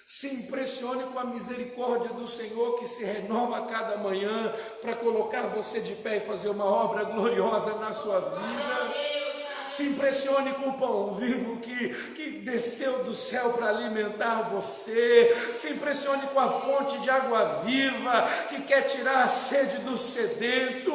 Speaker 4: Se impressione com a misericórdia do Senhor que se renova a cada manhã para colocar você de pé e fazer uma obra gloriosa na sua vida. Se impressione com o pão vivo que desceu do céu para alimentar você. Se impressione com a fonte de água viva que quer tirar a sede do sedento.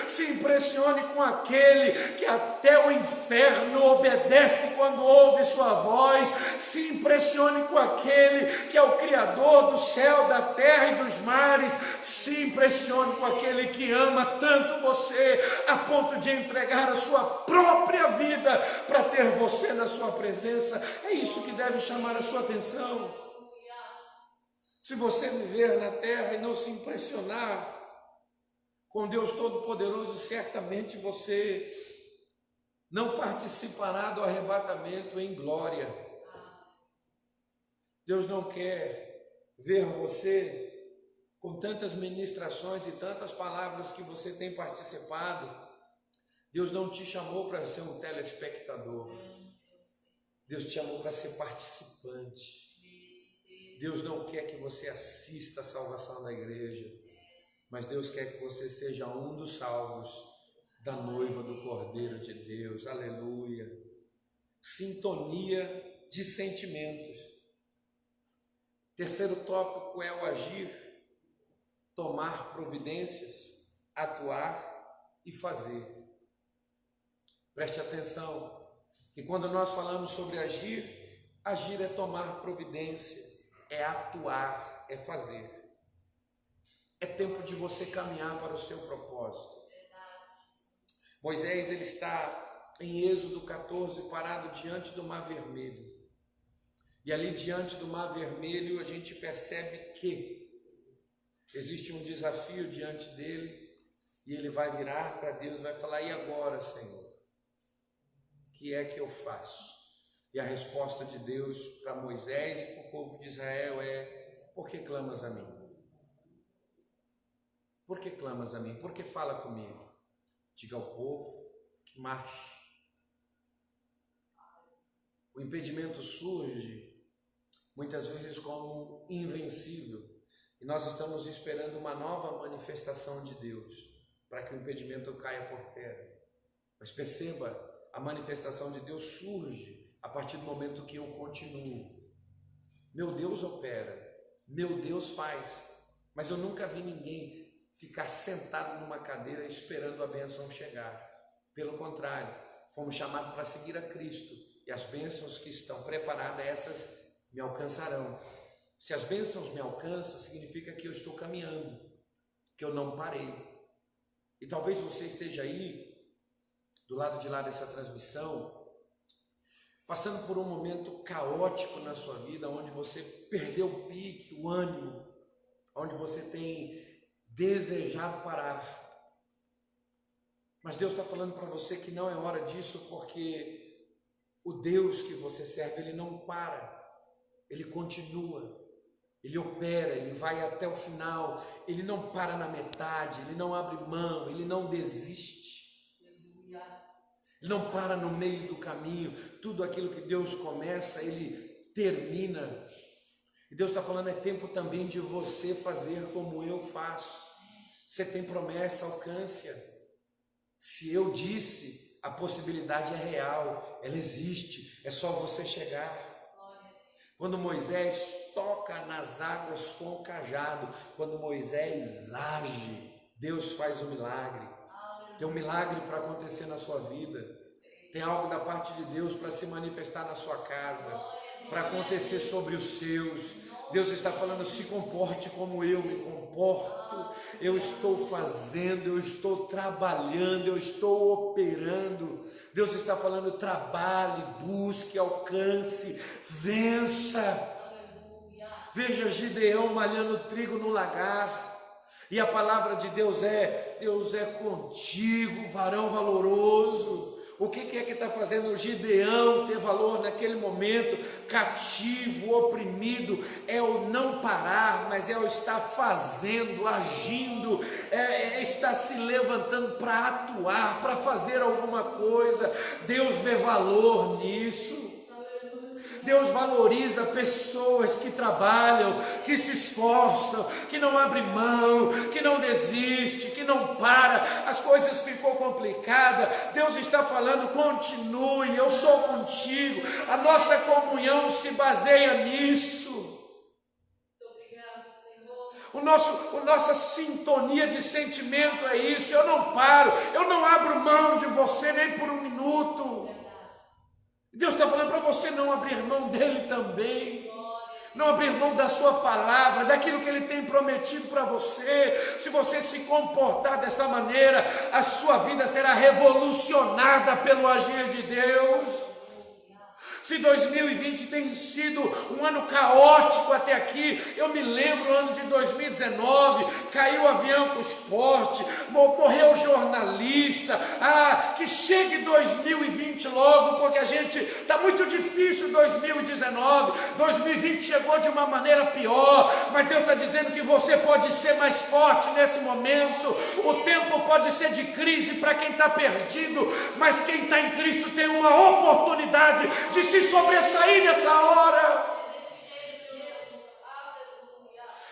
Speaker 4: Se impressione com aquele que até o inferno obedece quando ouve sua voz. Se impressione com aquele que é o Criador do céu, da terra e dos mares. Se impressione com aquele que ama tanto você a ponto de entregar a sua própria vida para ter você na sua presença. É isso que deve chamar a sua atenção. Se você viver na terra e não se impressionar com Deus Todo-Poderoso, certamente você não participará do arrebatamento em glória. Deus não quer ver você com tantas ministrações e tantas palavras que você tem participado. Deus não te chamou para ser um telespectador. Deus te chamou para ser participante. Deus não quer que você assista a salvação da igreja, mas Deus quer que você seja um dos salvos da noiva do Cordeiro de Deus. Aleluia. Sintonia de sentimentos. Terceiro tópico é o agir, tomar providências, atuar e fazer. Preste atenção, que quando nós falamos sobre agir, agir é tomar providência, é atuar, é fazer. É tempo de você caminhar para o seu propósito. Moisés, ele está em Êxodo 14, parado diante do Mar Vermelho. E ali diante do Mar Vermelho a gente percebe que existe um desafio diante dele, e ele vai virar para Deus e vai falar: e agora, Senhor? O que é que eu faço? E a resposta de Deus para Moisés e para o povo de Israel é: por que clamas a mim? Por que clamas a mim? Por que fala comigo? Diga ao povo que marche. O impedimento surge muitas vezes como invencível, e nós estamos esperando uma nova manifestação de Deus para que o impedimento caia por terra. Mas perceba, a manifestação de Deus surge a partir do momento que eu continuo. Meu Deus opera, meu Deus faz, mas eu nunca vi ninguém ficar sentado numa cadeira esperando a bênção chegar. Pelo contrário, fomos chamados para seguir a Cristo, e as bênçãos que estão preparadas, essas me alcançarão. Se as bênçãos me alcançam, significa que eu estou caminhando, que eu não parei. E talvez você esteja aí, do lado de lá dessa transmissão, passando por um momento caótico na sua vida, onde você perdeu o pique, o ânimo, onde você tem desejado parar. Mas Deus está falando para você que não é hora disso, porque o Deus que você serve, Ele não para, Ele continua, Ele opera, Ele vai até o final, Ele não para na metade, Ele não abre mão, Ele não desiste. Ele não para no meio do caminho. Tudo aquilo que Deus começa, Ele termina. E Deus está falando, é tempo também de você fazer como eu faço. Você tem promessa, alcance-a. Se eu disse, a possibilidade é real, ela existe, é só você chegar. Quando Moisés toca nas águas com o cajado, quando Moisés age, Deus faz o milagre. Tem um milagre para acontecer na sua vida. Tem algo da parte de Deus para se manifestar na sua casa, para acontecer sobre os seus. Deus está falando, se comporte como eu me comporto. Eu estou fazendo, eu estou trabalhando, eu estou operando. Deus está falando, trabalhe, busque, alcance, vença. Veja Gideão malhando trigo no lagar. E a palavra de Deus é contigo, varão valoroso. O que é que está fazendo o Gideão ter valor naquele momento, cativo, oprimido? É o não parar, mas é o estar fazendo, agindo, estar se levantando para atuar, para fazer alguma coisa. Deus vê valor nisso. Deus valoriza pessoas que trabalham, que se esforçam, que não abrem mão, que não desiste, que não para. As coisas ficou complicada. Deus está falando: continue, eu sou contigo. A nossa comunhão se baseia nisso. Nossa sintonia de sentimento é isso. Eu não paro, eu não abro mão de você nem por um minuto. Deus está falando para você não abrir mão dele também, não abrir mão da sua palavra, daquilo que ele tem prometido para você. Se você se comportar dessa maneira, a sua vida será revolucionada pelo agir de Deus. Se 2020 tem sido um ano caótico até aqui, eu me lembro o ano de 2019, caiu o avião com esporte, morreu o jornalista. Que chegue 2020 logo, porque está muito difícil 2019, 2020 chegou de uma maneira pior, mas Deus está dizendo que você pode ser mais forte nesse momento. O tempo pode ser de crise para quem está perdido, mas quem está em Cristo tem uma oportunidade de se sobressair nessa hora.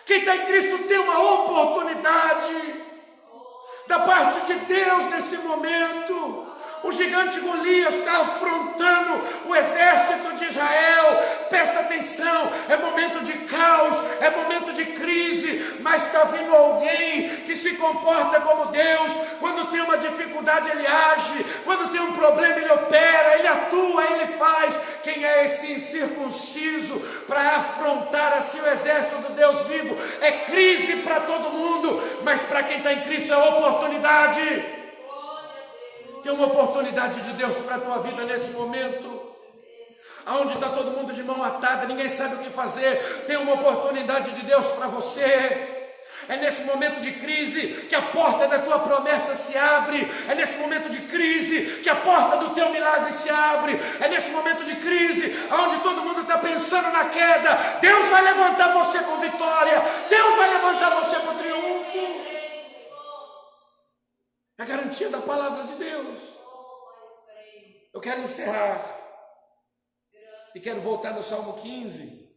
Speaker 4: Quem está em Cristo tem uma oportunidade da parte de Deus nesse momento. O gigante Golias está afrontando o exército de Israel. Presta atenção, é momento de caos, é momento de crise, mas está vindo alguém que se comporta como Deus. Quando tem uma dificuldade, ele age. Quando tem um problema, ele opera, ele atua, ele faz. Quem é esse incircunciso para afrontar assim o exército do Deus vivo? É crise para todo mundo, mas para quem está em Cristo é oportunidade. Tem uma oportunidade de Deus para a tua vida nesse momento. Aonde está todo mundo de mão atada, ninguém sabe o que fazer. Tem uma oportunidade de Deus para você. É nesse momento de crise que a porta da tua promessa se abre. É nesse momento de crise que a porta do teu milagre se abre. É nesse momento de crise onde todo mundo está pensando na queda. Deus vai levantar você com vitória. Deus vai levantar você com triunfo. É a garantia da palavra de Deus. Eu quero encerrar e quero voltar no Salmo 15,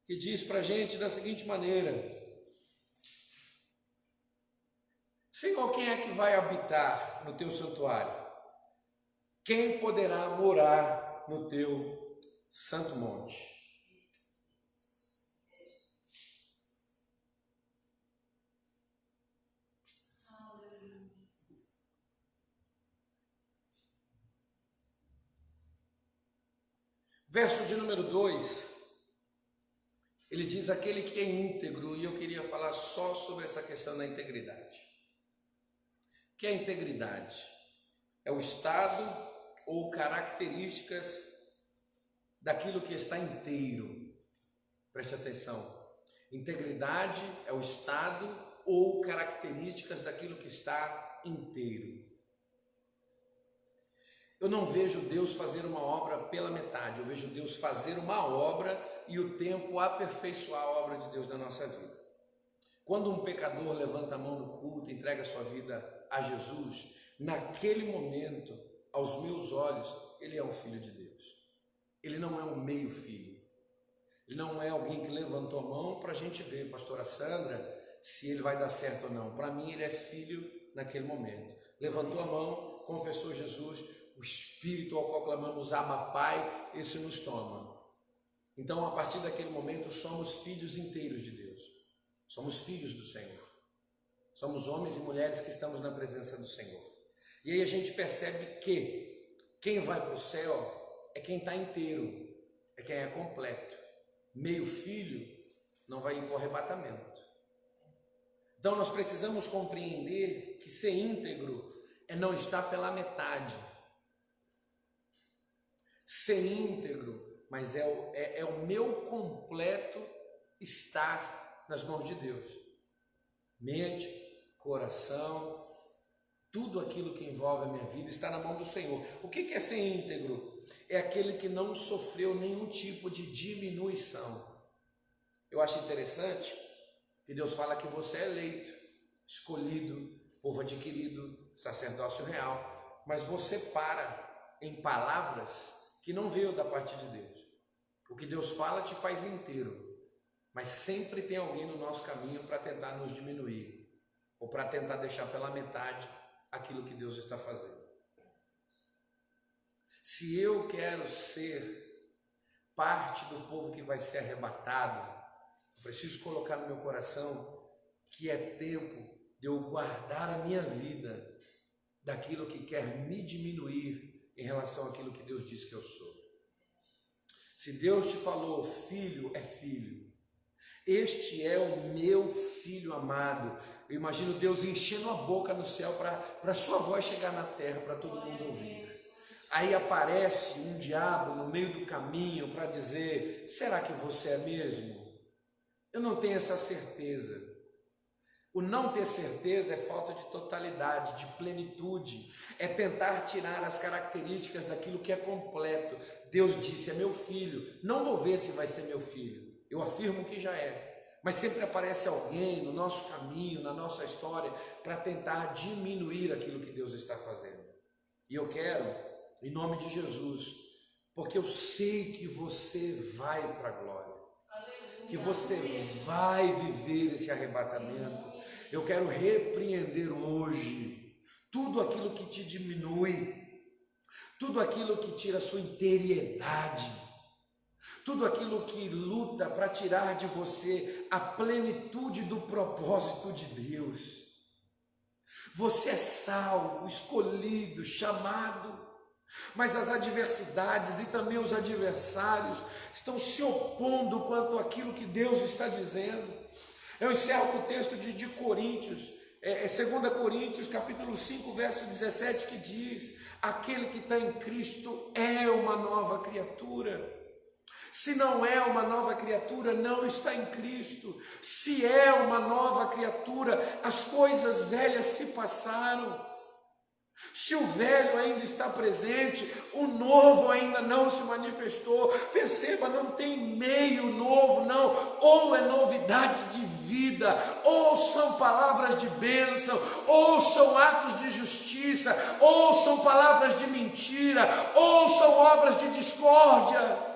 Speaker 4: que diz para a gente da seguinte maneira: Senhor, quem é que vai habitar no teu santuário? Quem poderá morar no teu santo monte? Verso de número 2, ele diz: aquele que é íntegro, e eu queria falar só sobre essa questão da integridade. O que é integridade? É o estado ou características daquilo que está inteiro. Preste atenção. Integridade é o estado ou características daquilo que está inteiro. Eu não vejo Deus fazer uma obra pela metade, eu vejo Deus fazer uma obra e o tempo aperfeiçoar a obra de Deus na nossa vida. Quando um pecador levanta a mão no culto, entrega a sua vida a Jesus, naquele momento, aos meus olhos, ele é um filho de Deus. Ele não é um meio filho. Ele não é alguém que levantou a mão para a gente ver, pastora Sandra, se ele vai dar certo ou não. Para mim, ele é filho naquele momento. Levantou a mão, confessou Jesus, o Espírito ao qual clamamos, ama Pai, esse nos toma. Então, a partir daquele momento, somos filhos inteiros de Deus. Somos filhos do Senhor. Somos homens e mulheres que estamos na presença do Senhor. E aí a gente percebe que quem vai para o céu é quem está inteiro, é quem é completo. Meio filho não vai ir para o arrebatamento. Então, nós precisamos compreender que ser íntegro é não estar pela metade. Ser íntegro, mas é o meu completo estar nas mãos de Deus. Mente, coração, Tudo aquilo que envolve a minha vida está na mão do Senhor. O que é ser íntegro? É aquele que não sofreu nenhum tipo de diminuição. Eu acho interessante que Deus fala que você é eleito, escolhido, povo adquirido, sacerdócio real, mas você para em palavras que não veio da parte de Deus. O que Deus fala te faz inteiro, mas sempre tem alguém no nosso caminho para tentar nos diminuir, ou para tentar deixar pela metade aquilo que Deus está fazendo. Se eu quero ser parte do povo que vai ser arrebatado, eu preciso colocar no meu coração que é tempo de eu guardar a minha vida daquilo que quer me diminuir em relação àquilo que Deus diz que eu sou. Se Deus te falou, filho é filho, este é o meu filho amado. Eu imagino Deus enchendo a boca no céu para a sua voz chegar na terra, para todo mundo ouvir. Aí aparece um diabo no meio do caminho para dizer, será que você é mesmo? Eu não tenho essa certeza. O não ter certeza é falta de totalidade, de plenitude, é tentar tirar as características daquilo que é completo. Deus disse, é meu filho, não vou ver se vai ser meu filho, eu afirmo que já é, mas sempre aparece alguém no nosso caminho, na nossa história, para tentar diminuir aquilo que Deus está fazendo. E eu quero, em nome de Jesus, porque eu sei que você vai para a glória, que você vai viver esse arrebatamento. Eu quero repreender hoje tudo aquilo que te diminui, tudo aquilo que tira a sua interiedade, tudo aquilo que luta para tirar de você a plenitude do propósito de Deus. Você é salvo, escolhido, chamado, mas as adversidades e também os adversários estão se opondo quanto àquilo que Deus está dizendo. Eu encerro com o texto de Coríntios, 2 Coríntios capítulo 5, verso 17, que diz, aquele que está em Cristo é uma nova criatura. Se não é uma nova criatura, não está em Cristo. Se é uma nova criatura, as coisas velhas se passaram. Se o velho ainda está presente, o novo ainda não se manifestou. Perceba, não tem meio novo, não. Ou é novidade de vida, ou são palavras de bênção, ou são atos de justiça, ou são palavras de mentira, ou são obras de discórdia.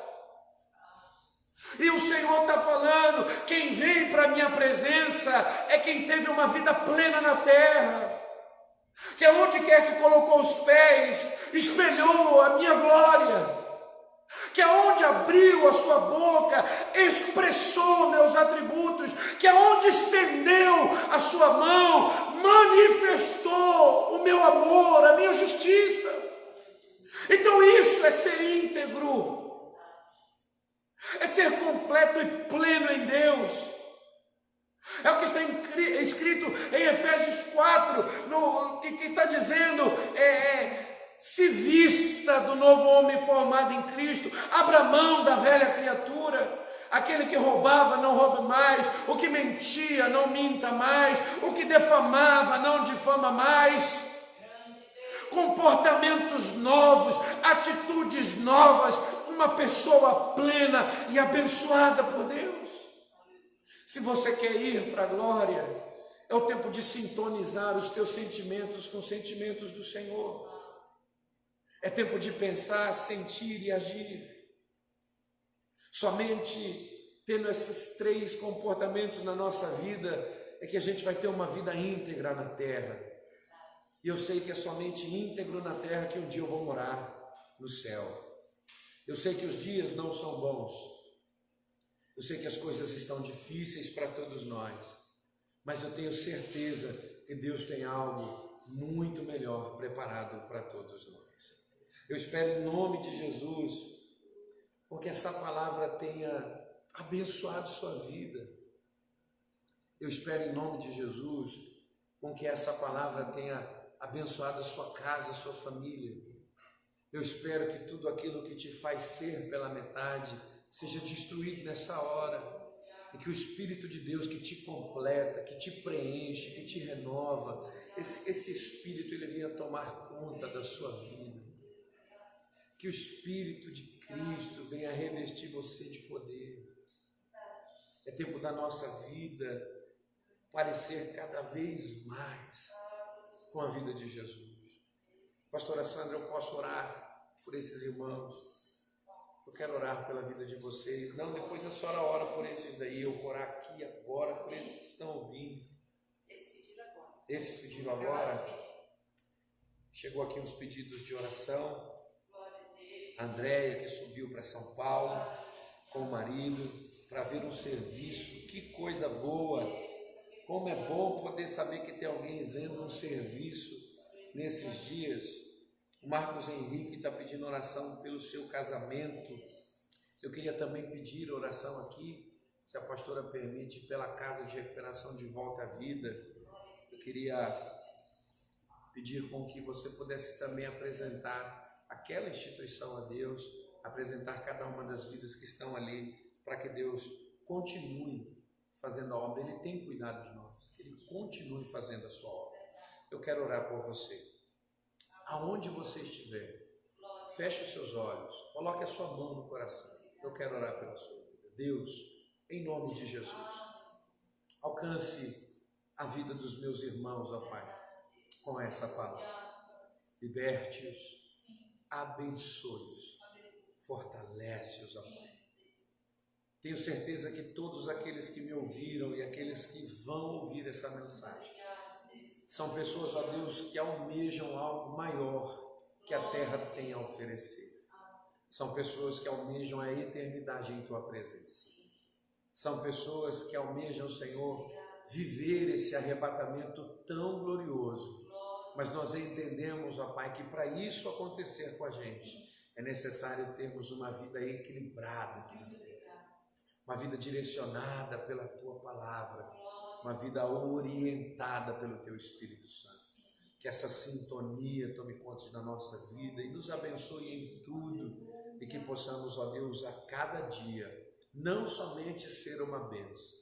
Speaker 4: E o Senhor está falando, quem vem para a minha presença é quem teve uma vida plena na terra, que aonde quer que colocou os pés, espelhou a minha glória, que aonde abriu a sua boca, expressou meus atributos, que aonde estendeu a sua mão, manifestou o meu amor, a minha justiça. Então isso é ser íntegro, é ser completo e pleno em Deus. É o que está escrito em Efésios 4, que está dizendo, se vista do novo homem formado em Cristo, abra mão da velha criatura, aquele que roubava não roube mais, o que mentia não minta mais, o que defamava não difama mais. Comportamentos novos, atitudes novas, uma pessoa plena e abençoada por Deus. Se você quer ir para a glória, é o tempo de sintonizar os teus sentimentos com os sentimentos do Senhor. É tempo de pensar, sentir e agir. Somente tendo esses 3 comportamentos na nossa vida é que a gente vai ter uma vida íntegra na terra. E eu sei que é somente íntegro na terra que um dia eu vou morar no céu. Eu sei que os dias não são bons. Eu sei que as coisas estão difíceis para todos nós. Mas eu tenho certeza que Deus tem algo muito melhor preparado para todos nós. Eu espero em nome de Jesus, porque essa palavra tenha abençoado sua vida. Eu espero em nome de Jesus, com que essa palavra tenha abençoado a sua casa, a sua família. Eu espero que tudo aquilo que te faz ser pela metade seja destruído nessa hora, e que o Espírito de Deus que te completa, que te preenche, que te renova, esse Espírito ele venha tomar conta da sua vida. Que o Espírito de Cristo venha revestir você de poder. É tempo da nossa vida parecer cada vez mais com a vida de Jesus. Pastora Sandra, eu posso orar por esses irmãos? Eu quero orar pela vida de vocês. Não, depois a senhora ora por esses daí. Eu vou orar aqui agora por esses que estão ouvindo. Esses pediram agora? Chegou aqui uns pedidos de oração. A Andréia, que subiu para São Paulo com o marido para ver um serviço. Que coisa boa! Como é bom poder saber que tem alguém vendo um serviço nesses dias. O Marcos Henrique está pedindo oração pelo seu casamento. Eu queria também pedir oração aqui, se a pastora permite, pela Casa de Recuperação de Volta à Vida. Eu queria pedir com que você pudesse também apresentar aquela instituição a Deus, apresentar cada uma das vidas que estão ali, para que Deus continue fazendo a obra. Ele tem cuidado de nós, que Ele continue fazendo a sua obra. Eu quero orar por você. Aonde você estiver, feche os seus olhos, coloque a sua mão no coração. Eu quero orar pela sua vida. Deus, em nome de Jesus, alcance a vida dos meus irmãos, ó Pai, com essa palavra. Liberte-os, abençoe-os, fortalece-os, ó Pai. Tenho certeza que todos aqueles que me ouviram e aqueles que vão ouvir essa mensagem são pessoas, ó Deus, que almejam algo maior que a terra tem a oferecer. São pessoas que almejam a eternidade em Tua presença. São pessoas que almejam, Senhor, viver esse arrebatamento tão glorioso. Mas nós entendemos, ó Pai, que para isso acontecer com a gente, é necessário termos uma vida equilibrada, uma vida direcionada pela Tua palavra, uma vida orientada pelo Teu Espírito Santo. Que essa sintonia tome conta da nossa vida e nos abençoe em tudo, e que possamos, ó Deus, a cada dia, não somente ser uma bênção,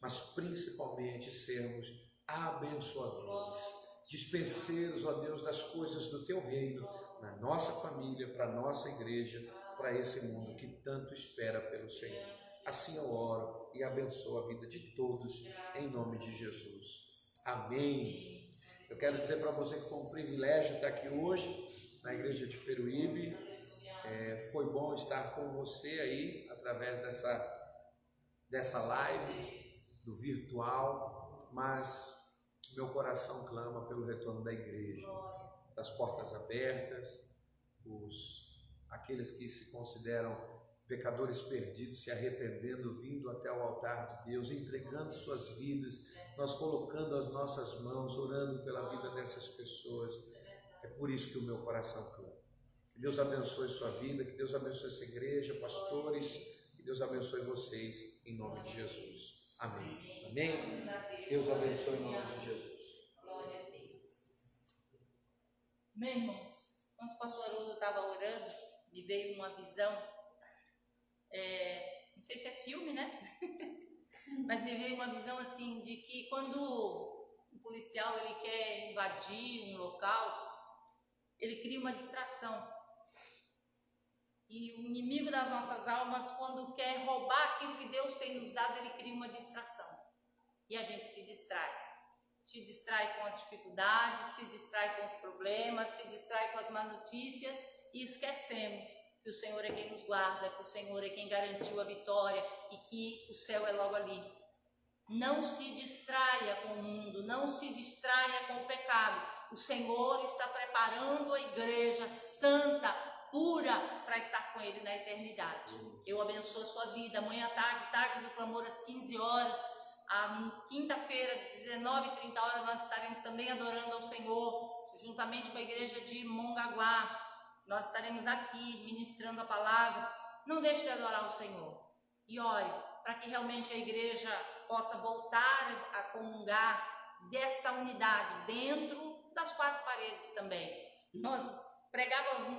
Speaker 4: mas principalmente sermos abençoadores, dispenseiros, ó Deus, das coisas do Teu reino, na nossa família, para a nossa igreja, para esse mundo que tanto espera pelo Senhor. Assim eu oro e abençoo a vida de todos, em nome de Jesus. Amém. Eu quero dizer para você que foi um privilégio estar aqui hoje, na igreja de Peruíbe. Foi bom estar com você aí, através dessa live, do virtual, mas meu coração clama pelo retorno da igreja, das portas abertas, aqueles que se consideram pecadores perdidos, se arrependendo, vindo até o altar de Deus, entregando suas vidas, nós colocando as nossas mãos, orando pela vida dessas pessoas. É por isso que o meu coração clama. Que Deus abençoe sua vida, que Deus abençoe essa igreja, pastores, que Deus abençoe vocês, em nome de Jesus. Amém. Amém. Deus abençoe em nome de Jesus.
Speaker 1: Glória a Deus. Meus irmãos, quando o pastor Haroldo estava orando, me veio uma visão. Não sei se é filme, né? Mas me veio uma visão assim de que quando o policial ele quer invadir um local, ele cria uma distração. E o inimigo das nossas almas, quando quer roubar aquilo que Deus tem nos dado, ele cria uma distração. E a gente se distrai. Se distrai com as dificuldades, se distrai com os problemas, se distrai com as má notícias e esquecemos que o Senhor é quem nos guarda, que o Senhor é quem garantiu a vitória e que o céu é logo ali. Não se distraia com o mundo, não se distraia com o pecado. O Senhor está preparando a igreja santa, pura, para estar com Ele na eternidade. Eu abençoo a sua vida. Amanhã à tarde do clamor às 15 horas, a quinta-feira, 19h30, nós estaremos também adorando ao Senhor, juntamente com a igreja de Mongaguá. Nós estaremos aqui ministrando a palavra. Não deixe de adorar o Senhor. E ore para que realmente a igreja possa voltar a comungar desta unidade dentro das quatro paredes também. Nós pregávamos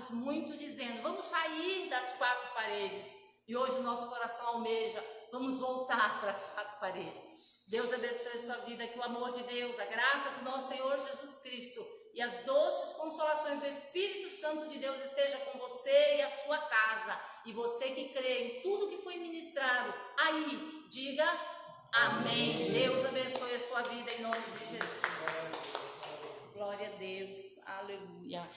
Speaker 1: muito dizendo, vamos sair das quatro paredes. E hoje o nosso coração almeja, vamos voltar para as quatro paredes. Deus abençoe a sua vida, que o amor de Deus, a graça do nosso Senhor Jesus Cristo e as doces consolações do Espírito Santo de Deus esteja com você e a sua casa. E você que crê em tudo que foi ministrado, aí, diga amém. Deus abençoe a sua vida em nome de Jesus. Glória a Deus. Aleluia.